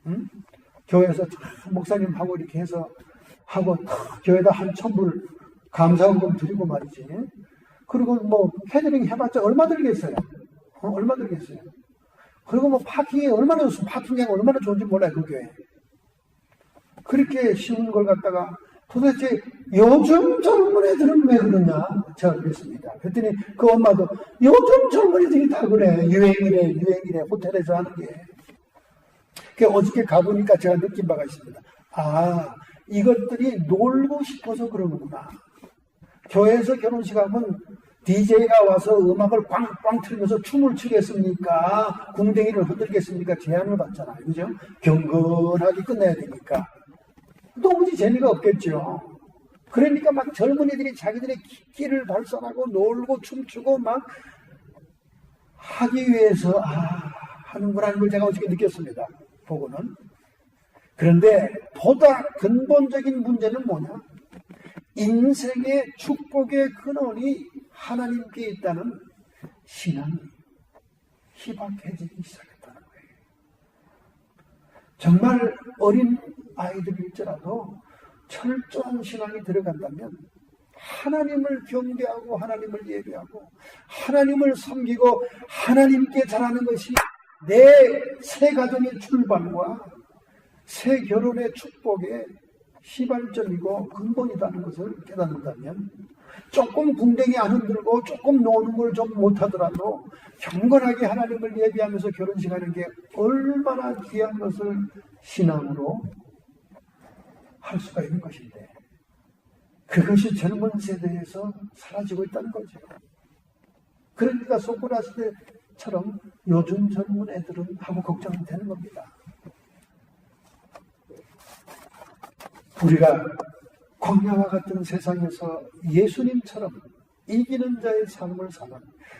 S1: 응? 교회에서 목사님하고 이렇게 해서 하고 교회에다 한 1,000불 감사원금 드리고 말이지. 그리고 뭐 캐터링 해봤자 얼마 들겠어요? 얼마 들겠어요? 그리고 뭐 파킹이 얼마나 파킹장 얼마나 좋은지 몰라요 그 교회. 그렇게 쉬운 걸 갖다가 도대체 요즘 젊은 애들은 왜 그러냐? 제가 그랬습니다. 그랬더니 그 엄마도 요즘 젊은이들이 다 그래. 유행이래. 호텔에서 하는 게. 어저께 가보니까 제가 느낀 바가 있습니다. 이것들이 놀고 싶어서 그러는구나. 교회에서 결혼식 하면 DJ가 와서 음악을 꽝꽝 틀면서 춤을 추겠습니까? 궁뎅이를 흔들겠습니까? 제한을 받잖아요. 그죠? 경건하게 끝내야 되니까. 도무지 재미가 없겠죠. 그러니까 막 젊은이들이 자기들의 끼를 발산하고 놀고 춤추고 막 하기 위해서 하는구나 걸 제가 어저께 느꼈습니다. 보고는. 그런데 보다 근본적인 문제는 뭐냐? 인생의 축복의 근원이 하나님께 있다는 신앙이 희박해지기 시작했다는 거예요. 정말 어린 아이들일지라도 철저한 신앙이 들어간다면 하나님을 경배하고 하나님을 예배하고 하나님을 섬기고 하나님께 잘하는 것이 내 새 가정의 출발과 새 결혼의 축복의 시발점이고 근본이라는 것을 깨닫는다면 조금 궁뎅이 안 흔들고 조금 노는 걸 좀 못하더라도 경건하게 하나님을 예배하면서 결혼식 하는 게 얼마나 귀한 것을 신앙으로 할 수가 있는 것인데 그것이 젊은 세대에서 사라지고 있다는 거죠. 그러니까 소크라테스처럼 요즘 젊은 애들은 하고 걱정이 되는 겁니다. 우리가 광야와 같은 세상에서 예수님처럼 이기는 자의 삶을 사는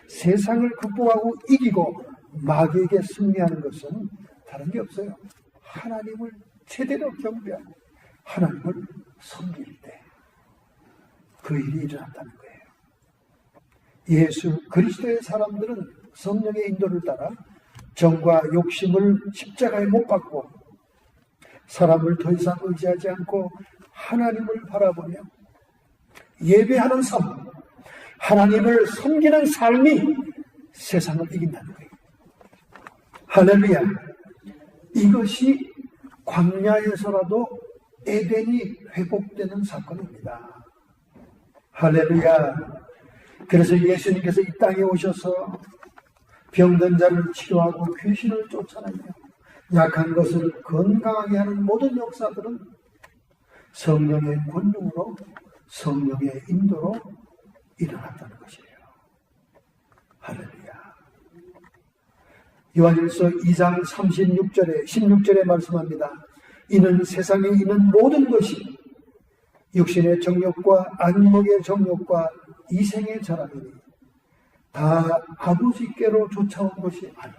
S1: 세상을 극복하고 이기고 마귀에게 승리하는 것은 다른 게 없어요. 하나님을 제대로 경배하고 하나님을 섬길 때 그 일이 일어났다는 거예요. 예수 그리스도의 사람들은 성령의 인도를 따라 정과 욕심을 십자가에 못 박고 사람을 더 이상 의지하지 않고 하나님을 바라보며 예배하는 삶, 하나님을 섬기는 삶이 세상을 이긴다는 거예요. 할렐루야. 이것이 광야에서라도 에덴이 회복되는 사건입니다. 할렐루야. 그래서 예수님께서 이 땅에 오셔서 병든 자를 치료하고 귀신을 쫓아내며 약한 것을 건강하게 하는 모든 역사들은 성령의 권능으로 성령의 인도로 일어났다는 것이에요. 할렐루야. 요한일서 2장 16절에 말씀합니다. 이는 세상에 있는 모든 것이 육신의 정욕과 안목의 정욕과 이생의 자랑이니 다 아버지께로 쫓아온 것이 아니요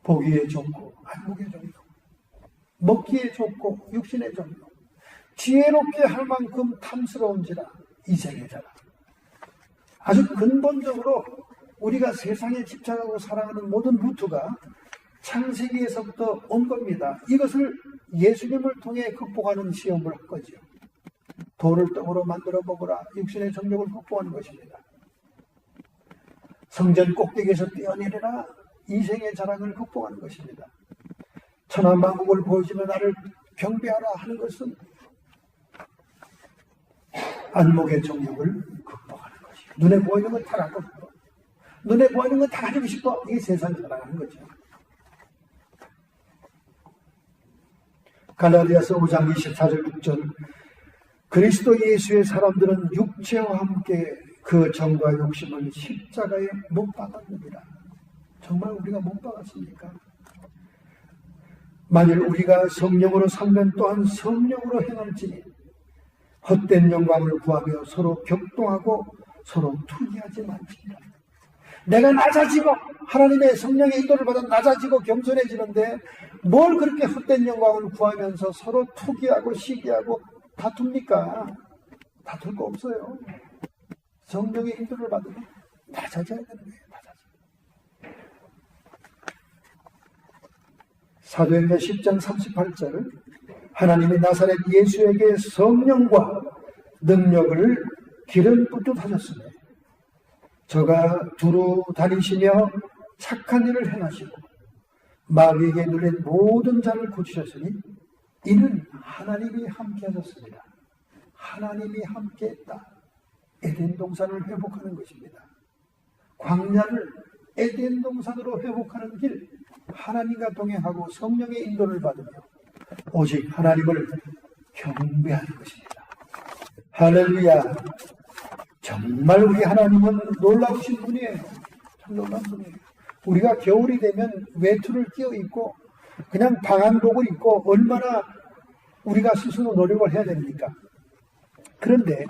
S1: 보기에 좋고 안목에 정욕, 먹기에 좋고 육신의 정욕, 지혜롭게 할 만큼 탐스러운지라 이생의 자랑. 아주 근본적으로 우리가 세상에 집착하고 사랑하는 모든 루트가 창세기에서부터 온 겁니다. 이것을 예수님을 통해 극복하는 시험을 한 거죠. 돌을 떡으로 만들어 먹으라. 육신의 정욕을 극복하는 것입니다. 성전 꼭대기에서 뛰어내리라. 이생의 자랑을 극복하는 것입니다. 천하만국을 보여주며 나를 경배하라 하는 것은 안목의 정욕을 극복하는 것이에요. 눈에 보이는 건 다 갖고 싶어. 눈에 보이는 건 다 가지고 싶어. 이게 세상 자랑하는 거죠. 갈라디아서 5장 24절 6절 그리스도 예수의 사람들은 육체와 함께 그 정과 욕심을 십자가에 못 박았느니라. 정말 우리가 못 박았습니까? 만일 우리가 성령으로 살면 또한 성령으로 행할지니 헛된 영광을 구하며 서로 격동하고 서로 투기하지 말지니라. 내가 낮아지고 하나님의 성령의 인도를 받아 낮아지고 겸손해지는데 뭘 그렇게 헛된 영광을 구하면서 서로 투기하고 시기하고 다툽니까? 다툴 거 없어요. 성령의 인도를 받으면 낮아져야 되는 거예요. 낮아져. 사도행전 10장 38절 하나님이 나사렛 예수에게 성령과 능력을 기름 붓듯 하셨으며 저가 두루 다니시며 착한 일을 행하시고 마귀에게 눌린 모든 자를 고치셨으니 이는 하나님이 함께 하셨습니다. 하나님이 함께 했다. 에덴 동산을 회복하는 것입니다. 광야를 에덴 동산으로 회복하는 길, 하나님과 동행하고 성령의 인도를 받으며 오직 하나님을 경배하는 것입니다. 할렐루야. 정말 우리 하나님은 놀라우신 분이에요. 참 놀라운 분이에요. 우리가 겨울이 되면 외투를 끼어입고 그냥 방한복을 입고 얼마나 우리가 스스로 노력을 해야 됩니까? 그런데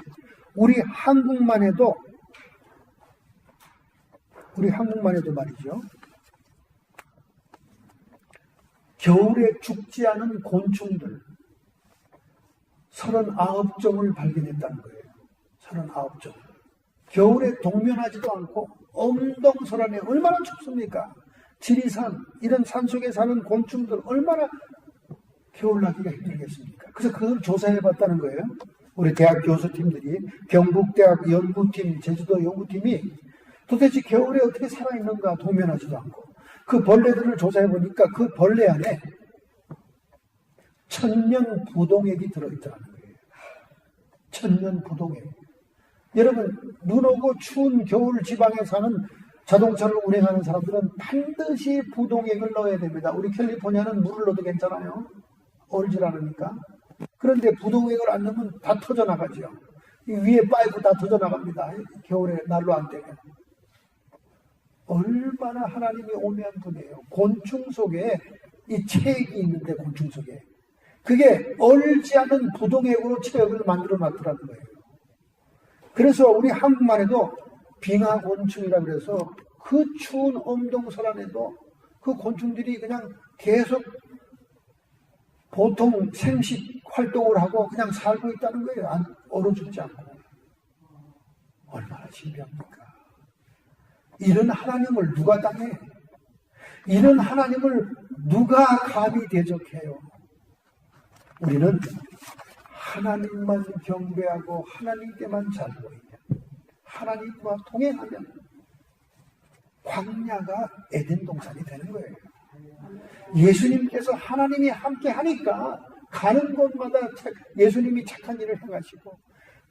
S1: 우리 한국만 해도 말이죠. 겨울에 죽지 않은 곤충들 39종을 발견했다는 거예요. 39종. 겨울에 동면하지도 않고 엄동설안에 얼마나 춥습니까? 지리산 이런 산속에 사는 곤충들 얼마나 겨울나기가 힘들겠습니까? 그래서 그걸 조사해봤다는 거예요. 우리 대학 교수팀들이 경북대학 연구팀, 제주도 연구팀이 도대체 겨울에 어떻게 살아있는가 동면하지도 않고 그 벌레들을 조사해보니까 그 벌레 안에 천년 부동액이 들어있다는 거예요. 천년 부동액. 여러분 눈 오고 추운 겨울 지방에 사는 자동차를 운행하는 사람들은 반드시 부동액을 넣어야 됩니다. 우리 캘리포니아는 물을 넣어도 괜찮아요. 얼질 않으니까. 그런데 부동액을 안 넣으면 다 터져나가죠. 이 위에 파이프 다 터져나갑니다. 겨울에 난로 안 되면. 얼마나 하나님이 오묘한 분이에요. 곤충 속에 이 체액이 있는데 곤충 속에 그게 얼지 않은 부동액으로 체액을 만들어 놨더라는 거예요. 그래서 우리 한국만 해도 빙하곤충이라고 해서 그 추운 엄동설안에도 그 곤충들이 그냥 계속 보통 생식 활동을 하고 그냥 살고 있다는 거예요. 얼어 죽지 않고. 얼마나 신비합니까? 이런 하나님을 누가 당해? 이런 하나님을 누가 감히 대적해요? 우리는 하나님만 경배하고 하나님께만 잘 보이면, 하나님과 동행하면 광야가 에덴 동산이 되는 거예요. 예수님께서 하나님이 함께 하니까 가는 곳마다 예수님이 착한 일을 행하시고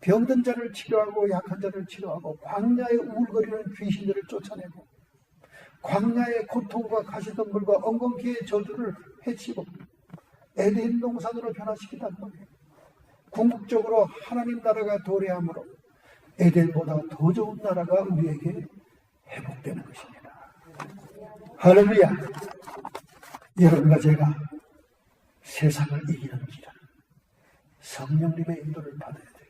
S1: 병든 자를 치료하고 약한 자를 치료하고 광야에 우울거리는 귀신들을 쫓아내고 광야의 고통과 가시덤불과 엉겅퀴의 저주를 해치고 에덴 동산으로 변화시키단 말이에요. 궁극적으로 하나님 나라가 도래함으로 에덴보다 더 좋은 나라가 우리에게 회복되는 것입니다. 할렐루야. 여러분과 제가 세상을 이기는 길은 성령님의 인도를 받아야 돼요.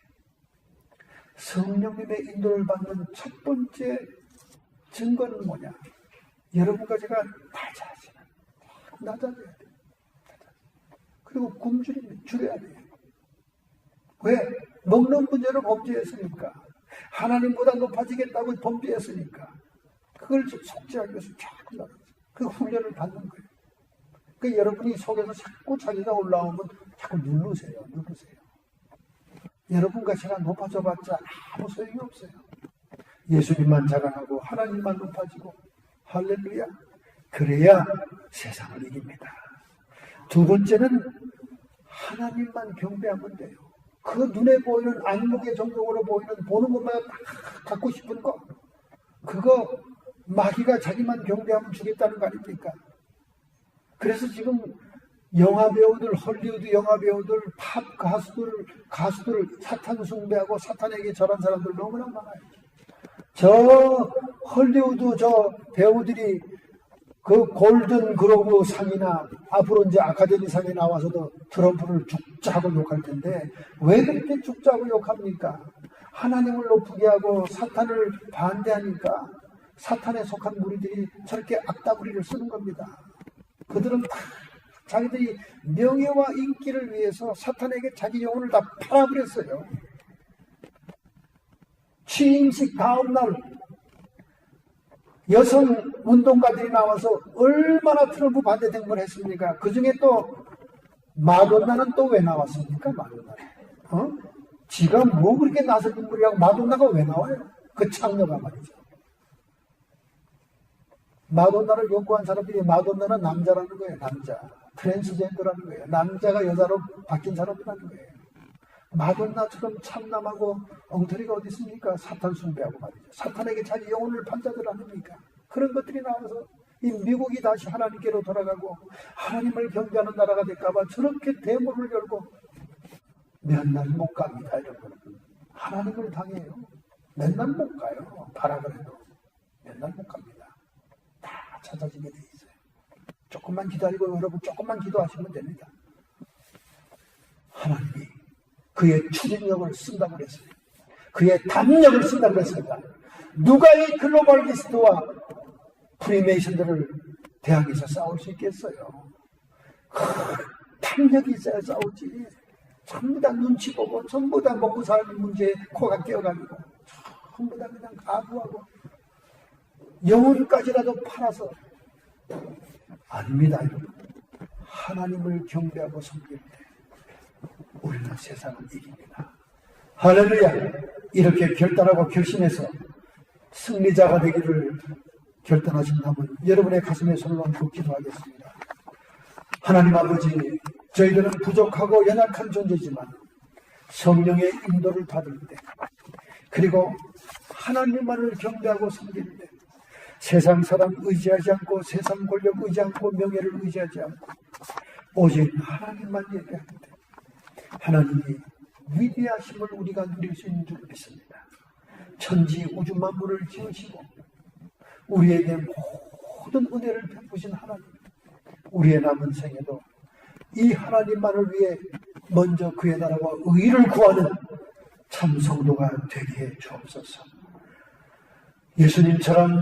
S1: 성령님의 인도를 받는 첫 번째 증거는 뭐냐? 여러분과 제가 낮아져야 돼요. 그리고 줄여야 돼요. 왜? 먹는 문제로 범죄했으니까. 하나님보다 높아지겠다고 범죄했으니까. 그걸 속죄하기 위해서 자꾸 나가서 그 훈련을 받는 거예요. 그 여러분이 속에서 자꾸 자기가 올라오면 자꾸 누르세요. 여러분과 제가 높아져 봤자 아무 소용이 없어요. 예수님만 자랑하고 하나님만 높아지고 할렐루야. 그래야 세상을 이깁니다. 두 번째는 하나님만 경배하면 돼요. 그 눈에 보이는 안목의 정적으로 보는 것마다 다 갖고 싶은 거, 그거 마귀가 자기만 경배하면 주겠다는 거 아닙니까? 그래서 지금 영화 배우들, 헐리우드 영화 배우들, 팝 가수들 사탄 숭배하고 사탄에게 절한 사람들 너무나 많아요. 저 헐리우드 저 배우들이 그 골든 글로브 상이나 앞으로 이제 아카데미 상에 나와서도 트럼프를 죽자고 욕할 텐데 왜 그렇게 죽자고 욕합니까? 하나님을 높게 하고 사탄을 반대하니까 사탄에 속한 무리들이 저렇게 악다구리를 쓰는 겁니다. 그들은 다 자기들이 명예와 인기를 위해서 사탄에게 자기 영혼을 다 팔아버렸어요. 취임식 다음날 여성 운동가들이 나와서 얼마나 트럼프 반대 등문을 했습니까? 그 중에 또 마돈나는 또 왜 나왔습니까? 마돈나는 지가 뭐 그렇게 나설 등문이라고 마돈나가 왜 나와요? 그 창녀가 말이죠. 마돈나를 요구한 사람들이 마돈나는 남자라는 거예요. 남자. 트랜스젠더라는 거예요. 남자가 여자로 바뀐 사람이라는 거예요. 마돈나처럼 참남하고 엉터리가 어디 있습니까? 사탄 숭배하고 말이죠. 사탄에게 자기 영혼을 판 자들 아닙니까? 그런 것들이 나와서 이 미국이 다시 하나님께로 돌아가고 하나님을 경배하는 나라가 될까봐 저렇게 대문을 열고 몇 날 못 갑니다. 여러분. 하나님을 당해요. 몇 날 못 가요. 가라 그래도 몇 날 못 갑니다. 다 찾아지게 돼 있어요. 조금만 기다리고 여러분 조금만 기도하시면 됩니다. 하나님이 그의 추진력을 쓴다고 그랬어요. 그의 담력을 쓴다고 그랬습니다. 누가 이 글로벌리스트와 프리메이션들을 대항해서 싸울 수 있겠어요? 담력이 있어야 싸우지. 전부 다 눈치 보고 전부 다 먹고 사는 문제에 코가 끼어가지고 전부 다 그냥 가부하고 영혼까지라도 팔아서 아닙니다. 여러분. 하나님을 경배하고 섬길 때 우리는 세상을 이깁니다. 할렐루야. 이렇게 결단하고 결심해서 승리자가 되기를 결단하신다면 여러분의 가슴에 손을 얹고 기도하겠습니다. 하나님 아버지, 저희들은 부족하고 연약한 존재지만 성령의 인도를 받을 때 그리고 하나님만을 경배하고 섬길 때 세상 사람 의지하지 않고 세상 권력 의지하지 않고 명예를 의지하지 않고 오직 하나님만 예배할 때 하나님이 위대하심을 우리가 누릴 수 있는 줄 믿습니다. 천지 우주 만물을 지으시고 우리에게 모든 은혜를 베푸신 하나님, 우리의 남은 생에도 이 하나님만을 위해 먼저 그의 나라와 의를 구하는 참 성도가 되게 해 주옵소서. 예수님처럼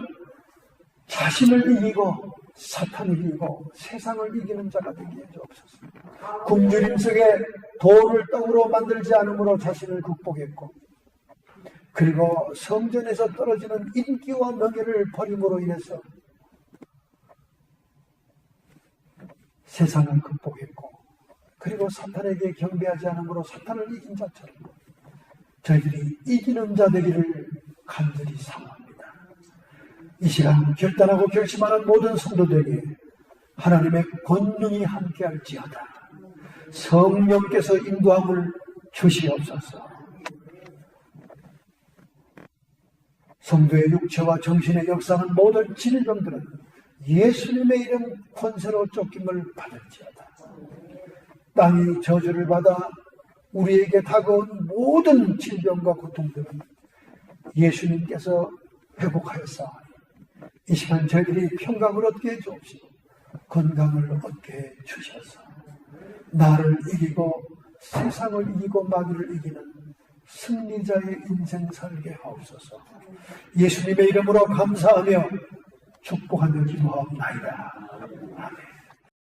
S1: 자신을 이기고 사탄을 이기고 세상을 이기는 자가 되게 해 주옵소서. 굶주림 속에 돌을 떡으로 만들지 않음으로 자신을 극복했고, 그리고 성전에서 떨어지는 인기와 명예를 버림으로 인해서 세상을 극복했고, 그리고 사탄에게 경배하지 않음으로 사탄을 이긴 자처럼 저희들이 이기는 자 되기를 간절히 사모합니다. 이 시간 결단하고 결심하는 모든 성도들에게 하나님의 권능이 함께할지어다. 성령께서 인도함을 주시옵소서. 성도의 육체와 정신의 역사는 모든 질병들은 예수님의 이름 권세로 쫓김을 받을지어다. 땅이 저주를 받아 우리에게 다가온 모든 질병과 고통들은 예수님께서 회복하였사오니 이 시간 저희들이 평강을 얻게 해주옵시고 건강을 얻게 해주셔서 나를 이기고 세상을 이기고 마귀를 이기는 승리자의 인생 살게 하옵소서. 예수님의 이름으로 감사하며 축복하며 기도하옵나이다. 아멘.